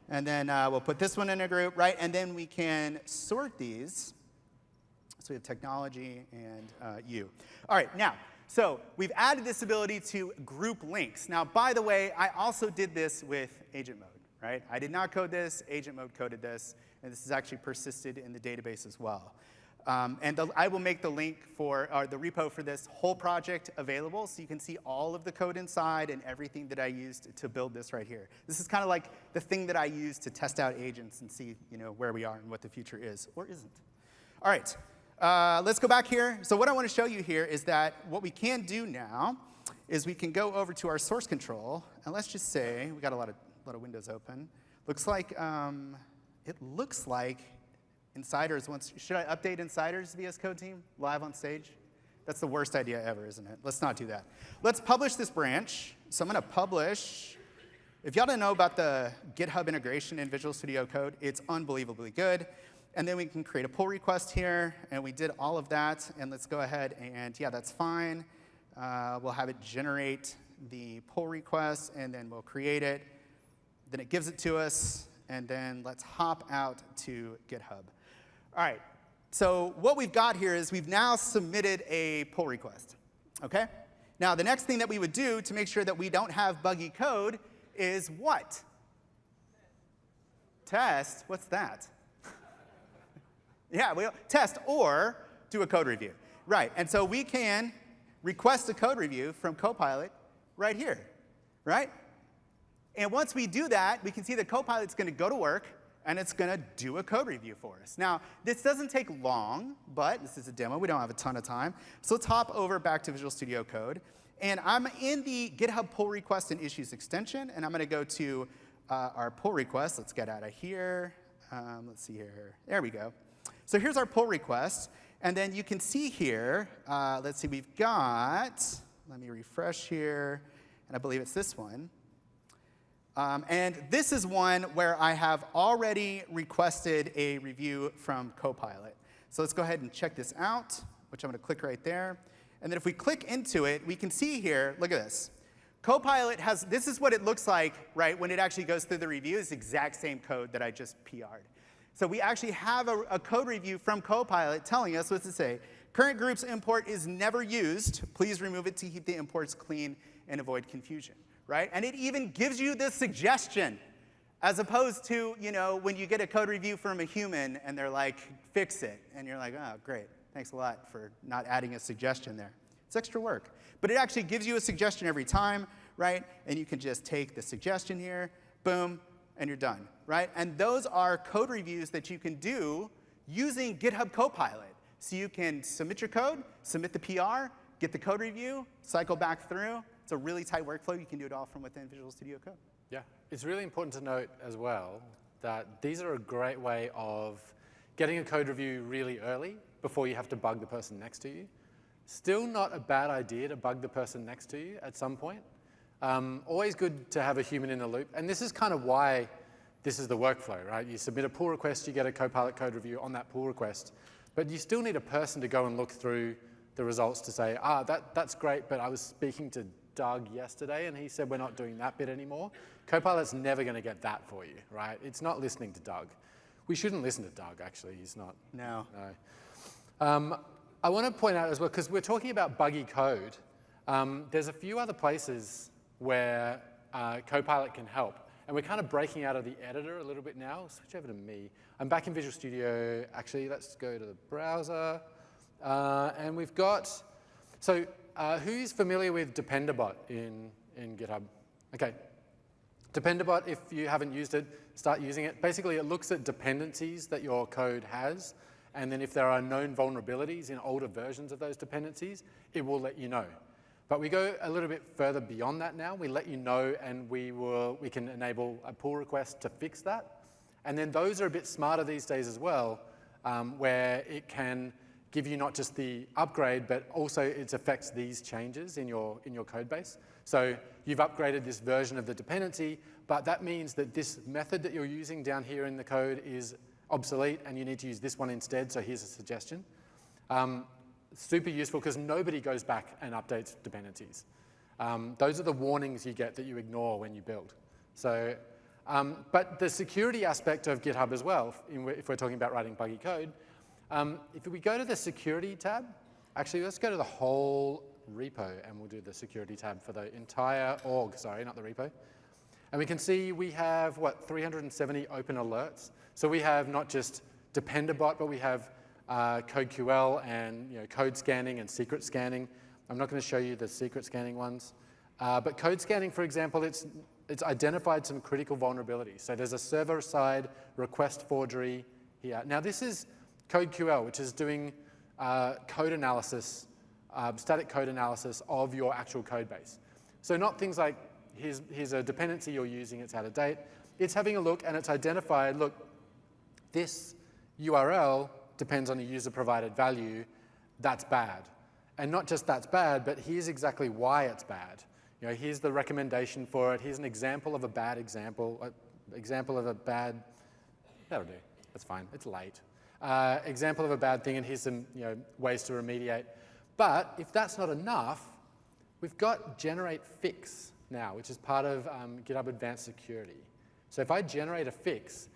And then we'll put this one in a group, right? And then we can sort these. So we have technology and you. All right, now, so we've added this ability to group links. Now, by the way, I also did this with agent mode, right? I did not code this. Agent mode coded this. And this is actually persisted in the database as well. I will make the link for the repo for this whole project available, so you can see all of the code inside and everything that I used to build this right here. This is kind of like the thing that I use to test out agents and see where we are and what the future is or isn't. All right. Let's go back here. So what I want to show you here is that what we can do now is we can go over to our source control, and let's just say we got a lot of windows open. Looks like Insiders wants. Should I update Insiders VS Code team live on stage? That's the worst idea ever, isn't it? Let's not do that. Let's publish this branch. So I'm going to publish. If y'all don't know about the GitHub integration in Visual Studio Code, it's unbelievably good. And then we can create a pull request here, and we did all of that. And let's go ahead and, yeah, that's fine. We'll have it generate the pull request, and then we'll create it. Then it gives it to us, and then let's hop out to GitHub. All right, so what we've got here is we've now submitted a pull request, okay? Now, the next thing that we would do to make sure that we don't have buggy code is what? Test. What's that? Yeah, we'll test or do a code review. Right, and so we can request a code review from Copilot right here, right? And once we do that, we can see that Copilot's going to go to work, and it's going to do a code review for us. Now, this doesn't take long, but this is a demo. We don't have a ton of time. So let's hop over back to Visual Studio Code. And I'm in the GitHub pull request and issues extension, and I'm going to go to our pull request. Let's get out of here. Let's see here. There we go. So here's our pull request. And then you can see here, let's see, we've got, let me refresh here, and I believe it's this one. And this is one where I have already requested a review from Copilot. So let's go ahead and check this out, which I'm going to click right there. And then if we click into it, we can see here, look at this. Copilot has, this is what it looks like, right, when it actually goes through the review. It's the exact same code that I just PR'd. So we actually have a code review from Copilot telling us what to say. Current groups import is never used. Please remove it to keep the imports clean and avoid confusion, right? And it even gives you this suggestion, as opposed to, you know, when you get a code review from a human and they're like, fix it. And you're like, oh, great. Thanks a lot for not adding a suggestion there. It's extra work. But it actually gives you a suggestion every time, right? And you can just take the suggestion here, boom, and you're done, right? And those are code reviews that you can do using GitHub Copilot. So you can submit your code, submit the PR, get the code review, cycle back through. It's a really tight workflow. You can do it all from within Visual Studio Code. Yeah, it's really important to note as well that these are a great way of getting a code review really early before you have to bug the person next to you. Still not a bad idea to bug the person next to you at some point. Always good to have a human in the loop. And this is kind of why this is the workflow, right? You submit a pull request, you get a Copilot code review on that pull request. But you still need a person to go and look through the results to say, that's great, but I was speaking to Doug yesterday, and he said we're not doing that bit anymore. Copilot's never going to get that for you, right? It's not listening to Doug. We shouldn't listen to Doug, actually. He's not. No. I want to point out as well, because we're talking about buggy code, there's a few other places where Copilot can help. And we're kind of breaking out of the editor a little bit now. Switch over to me. I'm back in Visual Studio. Actually, let's go to the browser. And we've got, so who's familiar with Dependabot in GitHub? OK. Dependabot, if you haven't used it, start using it. Basically, it looks at dependencies that your code has. And then if there are known vulnerabilities in older versions of those dependencies, it will let you know. But we go a little bit further beyond that now. We let you know, and we can enable a pull request to fix that. And then those are a bit smarter these days as well, where it can give you not just the upgrade, but also it affects these changes in your code base. So you've upgraded this version of the dependency, but that means that this method that you're using down here in the code is obsolete, and you need to use this one instead. So here's a suggestion. Super useful because nobody goes back and updates dependencies. Those are the warnings you get that you ignore when you build. So, but the security aspect of GitHub as well, if we're talking about writing buggy code, if we go to the security tab, actually let's go to the whole repo and we'll do the security tab for the entire org, sorry, not the repo. And we can see we have, 370 open alerts. So we have not just Dependabot, but we have CodeQL and code scanning and secret scanning. I'm not going to show you the secret scanning ones. But code scanning, for example, it's identified some critical vulnerabilities. So there's a server-side request forgery here. Now this is CodeQL, which is doing code analysis, static code analysis of your actual code base. So not things like, here's a dependency you're using, it's out of date. It's having a look, and it's identified, look, this URL depends on a user-provided value, that's bad. And not just that's bad, but here's exactly why it's bad. You know, here's the recommendation for it. Here's an example of a bad example, example of a bad, that'll do, that's fine, it's late. Example of a bad thing, and here's some ways to remediate. But if that's not enough, we've got generate fix now, which is part of GitHub Advanced Security. So if I generate a fix,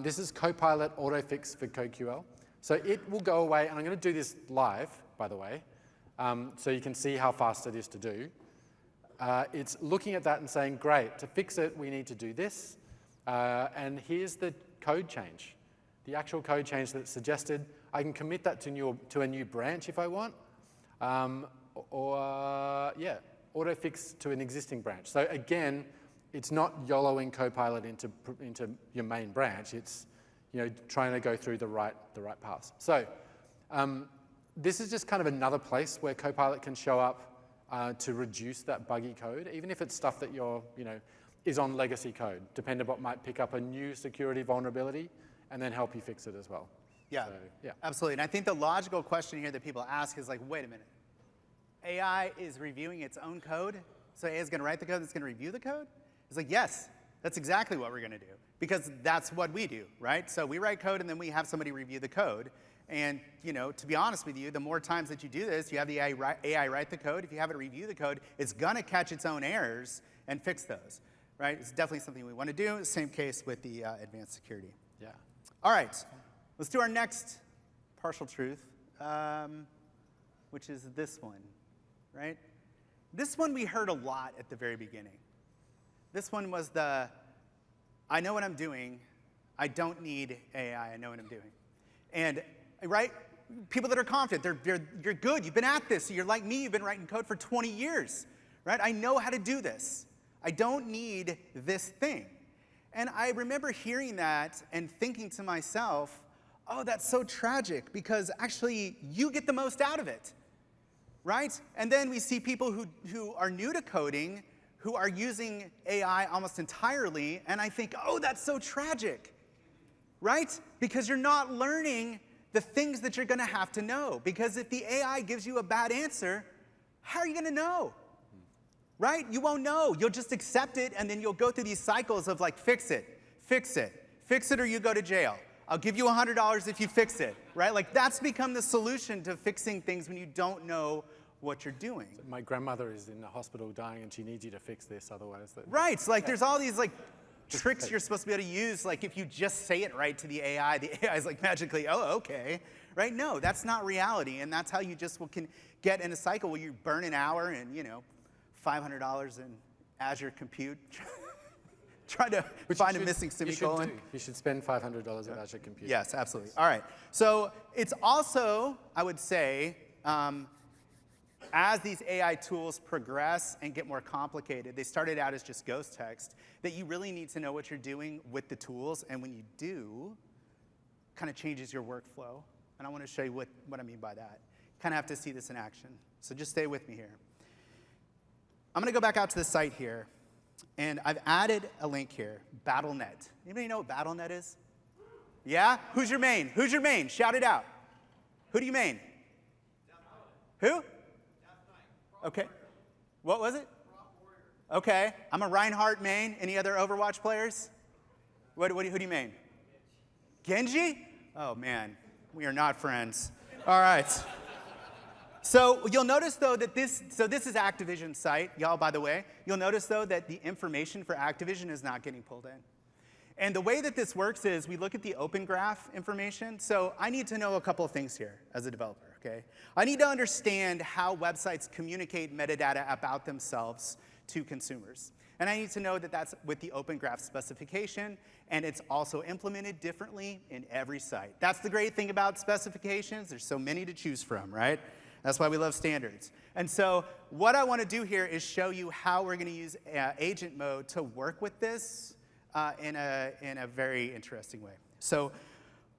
this is Copilot AutoFix for CodeQL. So it will go away, and I'm going to do this live, by the way, so you can see how fast it is to do. It's looking at that and saying, great, to fix it, we need to do this. And here's the code change, the actual code change that's suggested. I can commit that to a new branch if I want, AutoFix to an existing branch. So again, it's not YOLOing Copilot into your main branch. It's trying to go through the right paths. So this is just kind of another place where Copilot can show up to reduce that buggy code, even if it's stuff that is on legacy code. Dependabot might pick up a new security vulnerability and then help you fix it as well. Yeah, so, yeah, absolutely. And I think the logical question here that people ask is like, wait a minute. AI is reviewing its own code? So AI is going to write the code that's going to review the code? It's like, yes, that's exactly what we're going to do. Because that's what we do, right? So we write code and then we have somebody review the code. And to be honest with you, the more times that you do this, you have the AI write the code. If you have it review the code, it's going to catch its own errors and fix those, right? It's definitely something we want to do. Same case with the advanced security. yeah. All right, let's do our next partial truth, which is this one, right? This one we heard a lot at the very beginning. This one was I know what I'm doing. I don't need AI. I know what I'm doing. And, right, people that are confident, you're good. You've been at this. You're like me. You've been writing code for 20 years, right? I know how to do this. I don't need this thing. And I remember hearing that and thinking to myself, oh, that's so tragic because actually you get the most out of it, right? And then we see people who are new to coding who are using AI almost entirely, and I think, oh, that's so tragic, right? Because you're not learning the things that you're going to have to know. Because if the AI gives you a bad answer, how are you going to know? Right? You won't know. You'll just accept it, and then you'll go through these cycles of like, fix it, fix it, fix it, or you go to jail. I'll give you $100 if you fix it, right? Like that's become the solution to fixing things when you don't know what you're doing. So my grandmother is in the hospital dying, and she needs you to fix this, otherwise. Right. So like, there's all these like tricks you're supposed to be able to use. Like if you just say it right to the AI is like magically, oh, okay, right? No, that's not reality, and that's how you just can get in a cycle where you burn an hour and $500 in Azure Compute, trying to find a missing semicolon. You should spend $500 in Azure Compute. Yes, absolutely. All right. So it's also, I would say, as these AI tools progress and get more complicated, they started out as just ghost text, that you really need to know what you're doing with the tools, and when you do, kind of changes your workflow. And I want to show you what I mean by that. You kind of have to see this in action. So just stay with me here. I'm going to go back out to the site here, and I've added a link here, Battle.net. Anybody know what Battle.net is? Yeah? Who's your main? Who's your main? Shout it out. Who do you main? Who? Okay. What was it? Okay. I'm a Reinhardt main. Any other Overwatch players? Who do you main? Genji? Oh, man. We are not friends. All right. So you'll notice, though, that this is Activision's site, y'all, by the way. You'll notice, though, that the information for Activision is not getting pulled in. And the way that this works is we look at the Open Graph information. So I need to know a couple of things here as a developer, okay? I need to understand how websites communicate metadata about themselves to consumers. And I need to know that that's with the Open Graph specification, and it's also implemented differently in every site. That's the great thing about specifications. There's so many to choose from, right? That's why we love standards. And so what I want to do here is show you how we're going to use agent mode to work with this in a very interesting way. So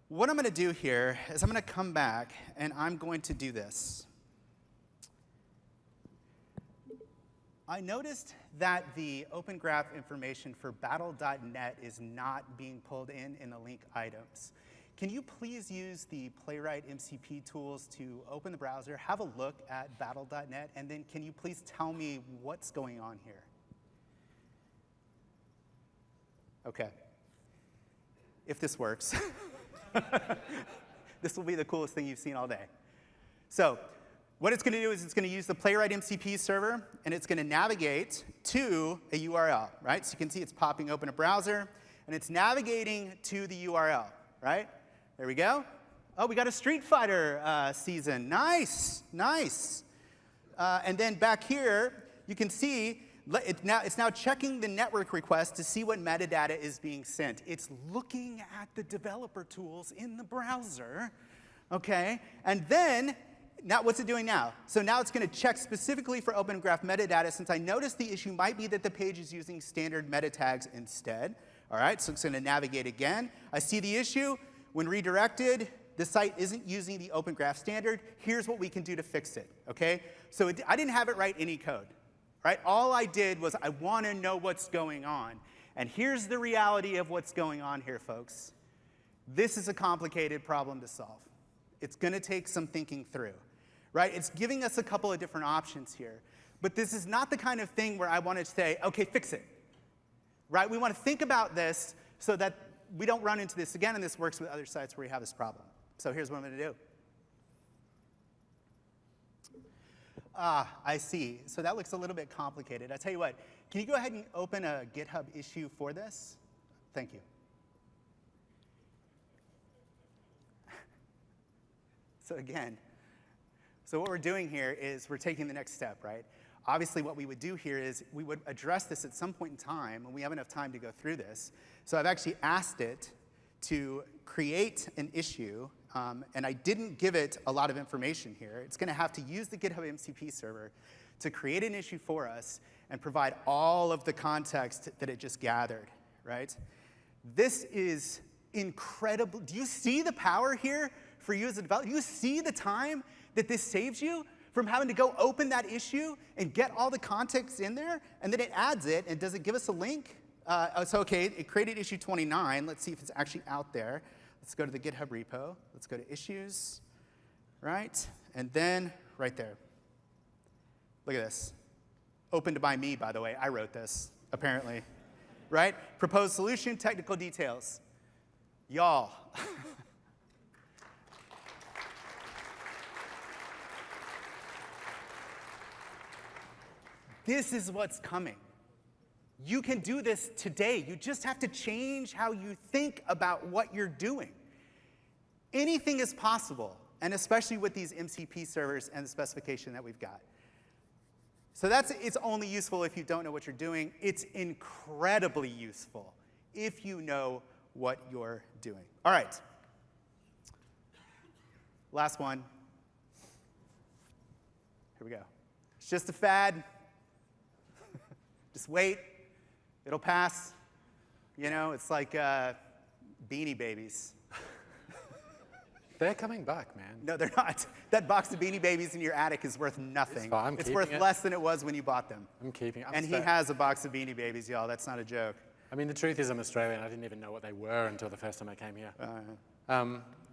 what I'm going to do here is I'm going to come back, and I'm going to do this. I noticed that the Open Graph information for Battle.net is not being pulled in the link items. can you please use the Playwright MCP tools to open the browser, have a look at battle.net, and then can you please tell me what's going on here? Okay. If this works, this will be the coolest thing you've seen all day. So what it's going to do is it's going to use the Playwright MCP server, and it's going to navigate to a URL, right? So you can see it's popping open a browser, and it's navigating to the URL, right? There we go. Oh, we got a Street Fighter season. Nice, nice. And then back here, you can see it's now checking the network request to see what metadata is being sent. It's looking at the developer tools in the browser, okay? And then, now what's it doing now? So now it's going to check specifically for Open Graph metadata, since I noticed the issue might be that the page is using standard meta tags instead. All right, so it's going to navigate again. I see the issue. When redirected, the site isn't using the Open Graph standard. Here's what we can do to fix it, okay? So I didn't have it write any code, right? All I did was I want to know what's going on. And here's the reality of what's going on here, folks. This is a complicated problem to solve. It's going to take some thinking through, right? It's giving us a couple of different options here. But this is not the kind of thing where I want to say, OK, fix it, right? We want to think about this so that we don't run into this again, and this works with other sites where we have this problem. So here's what I'm going to do. I see. So that looks a little bit complicated. I tell you what, can you go ahead and open a GitHub issue for this? Thank you. So again, so what we're doing here is we're taking the next step, right? Obviously, what we would do here is we would address this at some point in time, and we have enough time to go through this. So I've actually asked it to create an issue, and I didn't give it a lot of information here. It's going to have to use the GitHub MCP server to create an issue for us and provide all of the context that it just gathered, right? This is incredible. Do you see the power here for you as a developer? Do you see the time that this saves you from having to go open that issue and get all the context in there, and then it adds it, and does it give us a link? So OK, it created issue 29. Let's see if it's actually out there. Let's go to the GitHub repo. Let's go to issues, right? And then right there. Look at this. Opened by me, by the way. I wrote this, apparently, right? Proposed solution, technical details. Y'all. This is what's coming. You can do this today. You just have to change how you think about what you're doing. Anything is possible, and especially with these MCP servers and the specification that we've got. So it's only useful if you don't know what you're doing. It's incredibly useful if you know what you're doing. All right. Last one. Here we go. It's just a fad. Just wait. It'll pass. You know, it's like Beanie Babies. They're coming back, man. No, they're not. That box of Beanie Babies in your attic is worth nothing. It's fine. It's worth less than it was when you bought them. I'm keeping it. And he has a box of Beanie Babies, y'all. That's not a joke. I mean, the truth is I'm Australian. I didn't even know what they were until the first time I came here.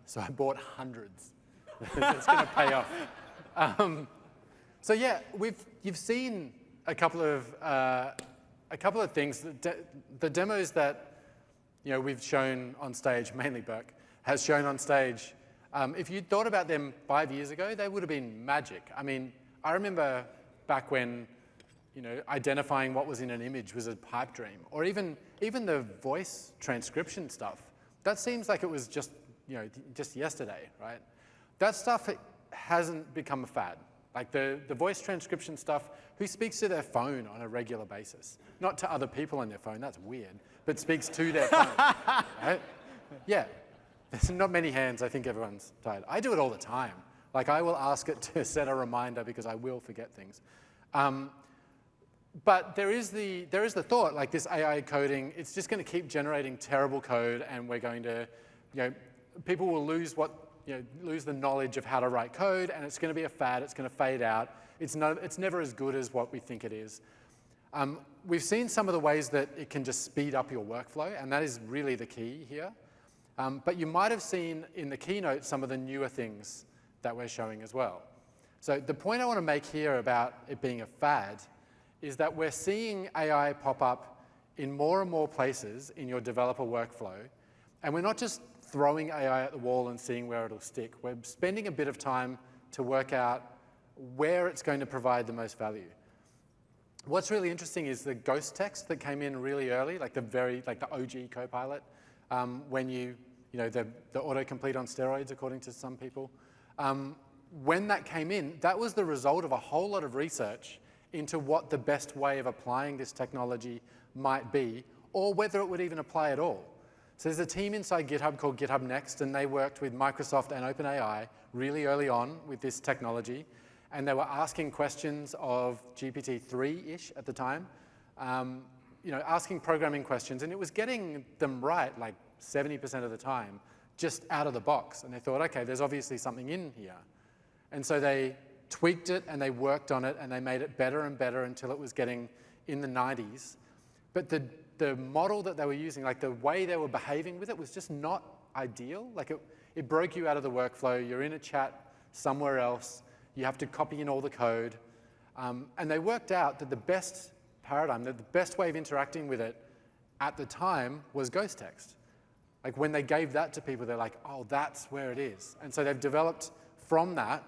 So I bought hundreds. It's going to pay off. So yeah, you've seen a couple of things. The demos that we've shown on stage, mainly Burke has shown on stage. If you'd thought about them 5 years ago, they would have been magic. I mean, I remember back when identifying what was in an image was a pipe dream, or even the voice transcription stuff. That seems like it was just yesterday, right? That stuff hasn't become a fad. Like the voice transcription stuff, who speaks to their phone on a regular basis? Not to other people on their phone, that's weird, but speaks to their phone, right? Yeah, there's not many hands, I think everyone's tired. I do it all the time. Like I will ask it to set a reminder because I will forget things. But there is the thought, like this AI coding, it's just going to keep generating terrible code, and we're going to, people will lose the knowledge of how to write code, and it's going to be a fad. It's going to fade out. It's never as good as what we think it is. We've seen some of the ways that it can just speed up your workflow, and that is really the key here. But you might have seen in the keynote some of the newer things that we're showing as well. So the point I want to make here about it being a fad is that we're seeing AI pop up in more and more places in your developer workflow. And we're not just throwing AI at the wall and seeing where it'll stick. We're spending a bit of time to work out where it's going to provide the most value. What's really interesting is the ghost text that came in really early, like the OG Copilot, when the autocomplete on steroids, according to some people. When that came in, that was the result of a whole lot of research into what the best way of applying this technology might be, or whether it would even apply at all. So there's a team inside GitHub called GitHub Next, and they worked with Microsoft and OpenAI really early on with this technology. And they were asking questions of GPT-3-ish at the time, asking programming questions, and it was getting them right like 70% of the time, just out of the box. And they thought, okay, there's obviously something in here. And so they tweaked it, and they worked on it, and they made it better and better until it was getting in the 90s. But the model that they were using, like the way they were behaving with it, was just not ideal. Like it broke you out of the workflow. You're in a chat somewhere else. You have to copy in all the code. And they worked out that the best paradigm, that the best way of interacting with it at the time was ghost text. Like when they gave that to people, they're like, oh, that's where it is. And so they've developed from that,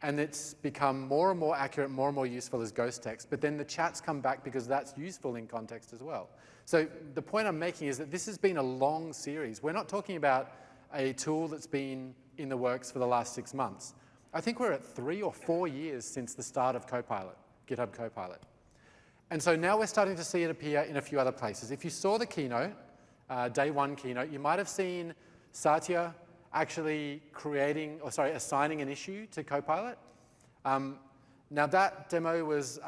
and it's become more and more accurate, more and more useful as ghost text. But then the chats come back because that's useful in context as well. So the point I'm making is that this has been a long series. We're not talking about a tool that's been in the works for the last 6 months. I think we're at 3 or 4 years since the start of Copilot, GitHub Copilot. And so now we're starting to see it appear in a few other places. If you saw the keynote, day one keynote, you might have seen Satya actually assigning an issue to Copilot. Now that demo was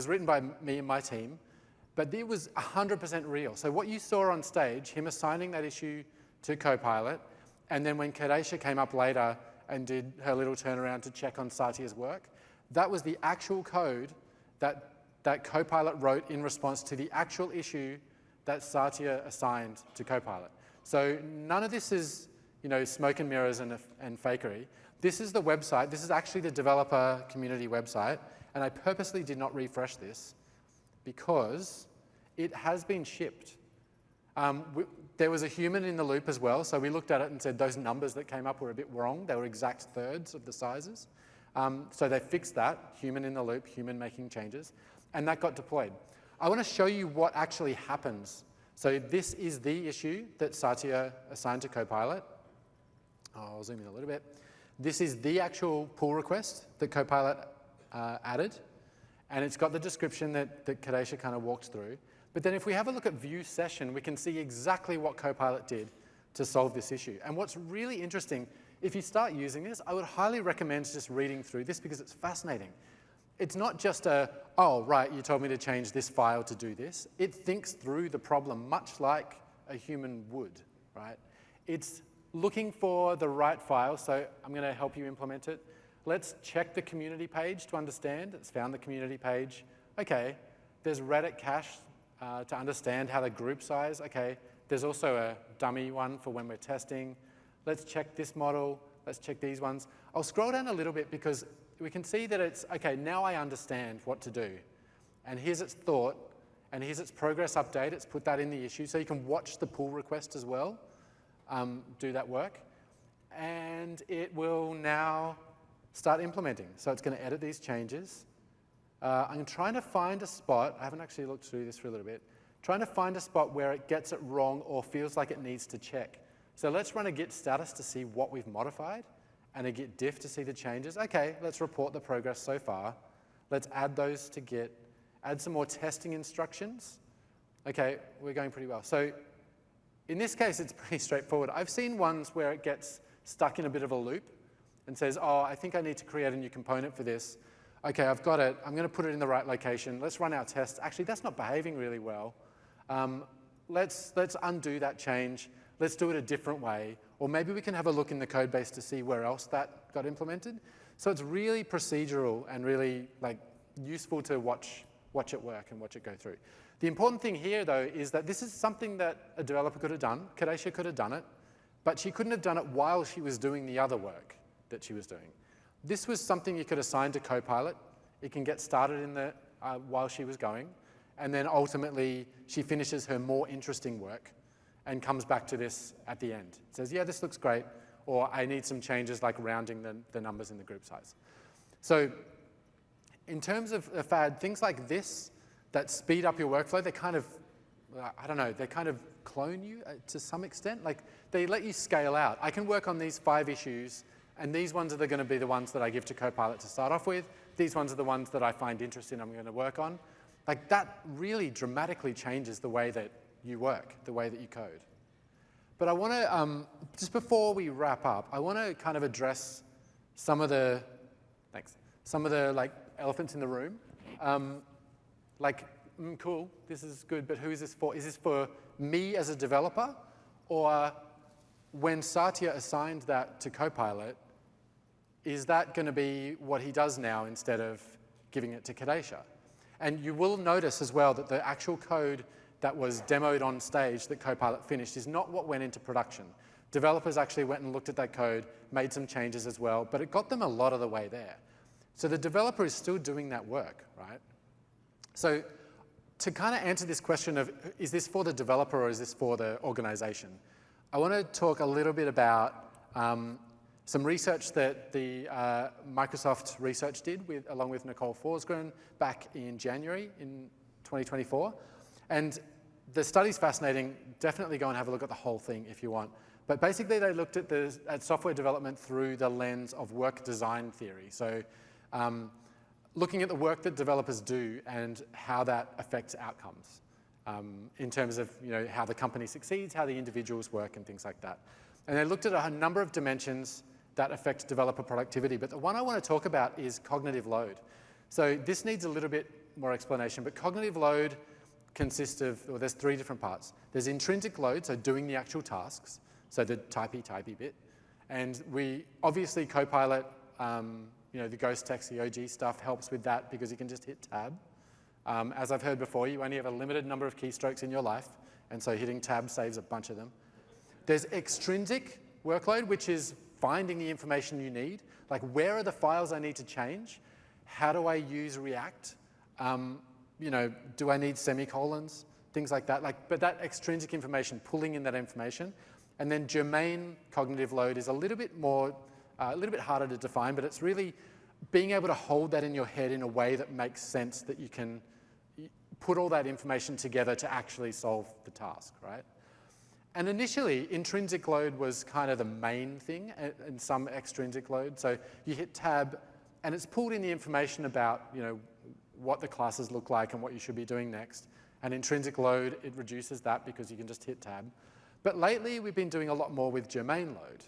written by me and my team, but it was 100% real. So what you saw on stage, him assigning that issue to Copilot, and then when Kadesha came up later and did her little turnaround to check on Satya's work, that was the actual code that Copilot wrote in response to the actual issue that Satya assigned to Copilot. So none of this is, smoke and mirrors and fakery. This is the website. This is actually the developer community website, and I purposely did not refresh this because it has been shipped. There was a human in the loop as well, so we looked at it and said those numbers that came up were a bit wrong. They were exact thirds of the sizes. So they fixed that, human in the loop, human making changes, and that got deployed. I want to show you what actually happens. So this is the issue that Satya assigned to Copilot. I'll zoom in a little bit. This is the actual pull request that Copilot added, and it's got the description that Kadesha kind of walked through. But then if we have a look at view session, we can see exactly what Copilot did to solve this issue. And what's really interesting, if you start using this, I would highly recommend just reading through this because it's fascinating. It's not just oh, right, you told me to change this file to do this. It thinks through the problem much like a human would, right? It's looking for the right file, so I'm going to help you implement it. Let's check the community page to understand. It's found the community page. Okay, there's Reddit cache to understand how the group size. Okay, there's also a dummy one for when we're testing. Let's check this model. Let's check these ones. I'll scroll down a little bit because we can see that it's, okay, now I understand what to do. And here's its thought, and here's its progress update. It's put that in the issue, so you can watch the pull request as well, do that work. And it will now start implementing. So it's going to edit these changes. I'm trying to find a spot. I haven't actually looked through this for a little bit. Trying to find a spot where it gets it wrong or feels like it needs to check. So let's run a git status to see what we've modified, and a git diff to see the changes. Okay, let's report the progress so far. Let's add those to Git. Add some more testing instructions. Okay, we're going pretty well. So in this case, it's pretty straightforward. I've seen ones where it gets stuck in a bit of a loop and says, oh, I think I need to create a new component for this. Okay, I've got it. I'm going to put it in the right location. Let's run our tests. Actually, that's not behaving really well. Let's undo that change. Let's do it a different way. Or maybe we can have a look in the code base to see where else that got implemented. So it's really procedural and really useful to watch watch it work and watch it go through. The important thing here, though, is that this is something that a developer could have done. Kadesha could have done it, but she couldn't have done it while she was doing the other work that she was doing. This was something you could assign to Copilot. It can get started in the, while she was going, and then ultimately she finishes her more interesting work and comes back to this at the end. It says, yeah, this looks great, or I need some changes like rounding the numbers in the group size. So in terms of a fad, things like this that speed up your workflow, they kind of, I don't know, they kind of clone you to some extent. Like they let you scale out. I can work on these 5 issues, and these ones are going to be the ones that I give to Copilot to start off with. These ones are the ones that I find interesting I'm going to work on. Like that really dramatically changes the way that you work, the way that you code. But I want to, just before we wrap up, I want to kind of address some of the, like elephants in the room. Cool, this is good, but who is this for? Is this for me as a developer? Or when Satya assigned that to Copilot, is that going to be what he does now instead of giving it to Kadesha? And you will notice as well that the actual code that was demoed on stage that Copilot finished is not what went into production. Developers actually went and looked at that code, made some changes as well, but it got them a lot of the way there. So the developer is still doing that work, right? So to kind of answer this question of, is this for the developer or is this for the organization? I want to talk a little bit about some research that the Microsoft research did along with Nicole Forsgren back in January in 2024. And the study's fascinating. Definitely go and have a look at the whole thing if you want. But basically, they looked at software development through the lens of work design theory. So looking at the work that developers do and how that affects outcomes in terms of how the company succeeds, how the individuals work, and things like that. And they looked at a number of dimensions that affect developer productivity. But the one I want to talk about is cognitive load. So this needs a little bit more explanation, but cognitive load consists of, there's 3 different parts. There's intrinsic load, so doing the actual tasks, so the typey bit. And we, obviously Copilot, the Ghost Text, the OG stuff helps with that because you can just hit tab. As I've heard before, you only have a limited number of keystrokes in your life, and so hitting tab saves a bunch of them. There's extrinsic workload, which is finding the information you need. Like, where are the files I need to change? How do I use React? Do I need semicolons? Things like that. But that extrinsic information, pulling in that information. And then germane cognitive load is a little bit more, a little bit harder to define, but it's really being able to hold that in your head in a way that makes sense, that you can put all that information together to actually solve the task, right? And initially, intrinsic load was kind of the main thing, and some extrinsic load. So you hit tab, and it's pulled in the information about, what the classes look like and what you should be doing next. And intrinsic load, it reduces that because you can just hit tab. But lately, we've been doing a lot more with germane load.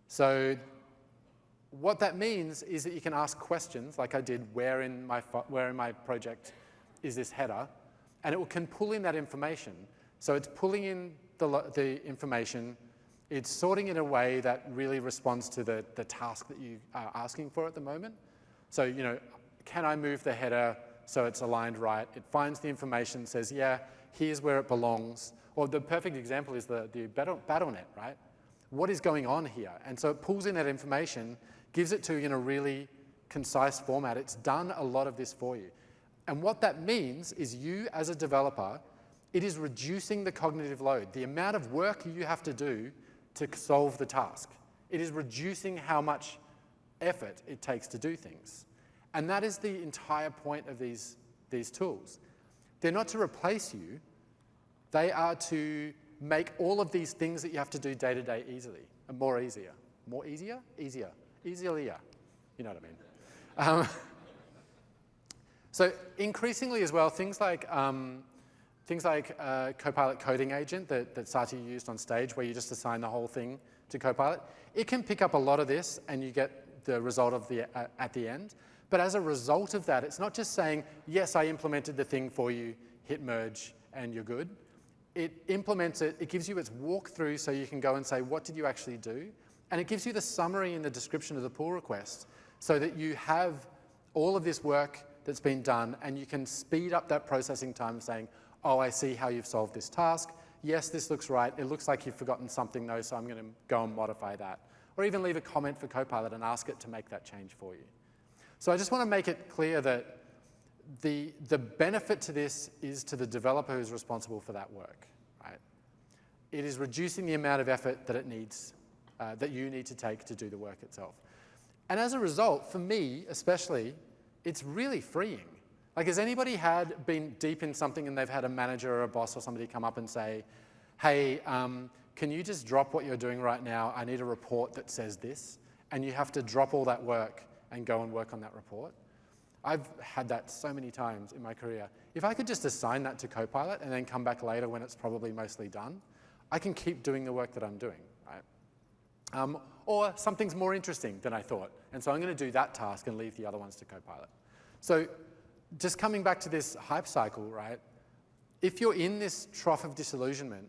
So what that means is that you can ask questions, like I did, where in my project is this header? And it can pull in that information. So it's pulling in the information, it's sorting in a way that really responds to the task that you are asking for at the moment. So, can I move the header so it's aligned right? It finds the information, says, yeah, here's where it belongs. Or the perfect example is the BattleNet, right? What is going on here? And so it pulls in that information, gives it to you in a really concise format. It's done a lot of this for you. And what that means is you, as a developer, it is reducing the cognitive load, the amount of work you have to do to solve the task. It is reducing how much effort it takes to do things. And that is the entire point of these tools. They're not to replace you. They are to make all of these things that you have to do day to day easily, and more easier. More easier? Easier. Easier. You know what I mean. So increasingly as well, things like Copilot Coding Agent that Satya used on stage, where you just assign the whole thing to Copilot, it can pick up a lot of this and you get the result of at the end. But as a result of that, it's not just saying, yes, I implemented the thing for you, hit merge, and you're good. It implements it, it gives you its walkthrough so you can go and say, what did you actually do? And it gives you the summary in the description of the pull request so that you have all of this work that's been done, and you can speed up that processing time saying, oh, I see how you've solved this task. Yes, this looks right. It looks like you've forgotten something though, so I'm going to go and modify that. Or even leave a comment for Copilot and ask it to make that change for you. So I just want to make it clear that the benefit to this is to the developer who's responsible for that work, right? It is reducing the amount of effort that it needs, that you need to take to do the work itself. And as a result, for me especially, it's really freeing. Like, has anybody been deep in something and they've had a manager or a boss or somebody come up and say, hey, can you just drop what you're doing right now? I need a report that says this. And you have to drop all that work and go and work on that report. I've had that so many times in my career. If I could just assign that to Copilot and then come back later when it's probably mostly done, I can keep doing the work that I'm doing, right? Or something's more interesting than I thought. And so I'm going to do that task and leave the other ones to Copilot. So just coming back to this hype cycle, right? If you're in this trough of disillusionment,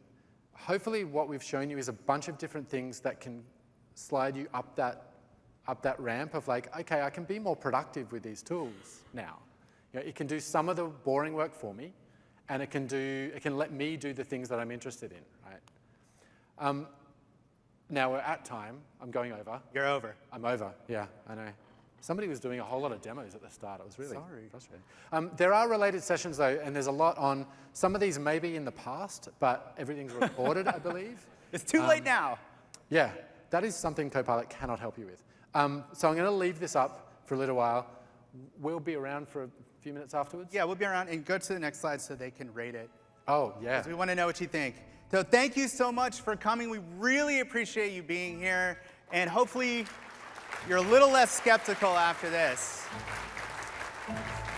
hopefully what we've shown you is a bunch of different things that can slide you up that ramp of like, okay, I can be more productive with these tools now. You know, it can do some of the boring work for me, and it can let me do the things that I'm interested in, right? Now we're at time. I'm going over. You're over. I'm over, yeah, I know. Somebody was doing a whole lot of demos at the start. It was really frustrating. There are related sessions though, and there's a lot on. Some of these may be in the past, but everything's recorded, I believe. It's too late now. Yeah, that is something Copilot cannot help you with. So I'm going to leave this up for a little while. We'll be around for a few minutes afterwards. Yeah, we'll be around, and go to the next slide so they can rate it. Oh, yeah. Because we want to know what you think. So thank you so much for coming. We really appreciate you being here, and hopefully you're a little less skeptical after this.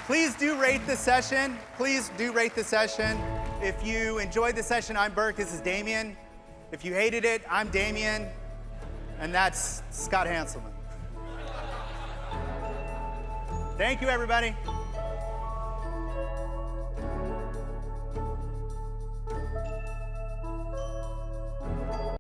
Please do rate the session. Please do rate the session. If you enjoyed the session, I'm Burke. This is Damien. If you hated it, I'm Damien. And that's Scott Hanselman. Thank you, everybody.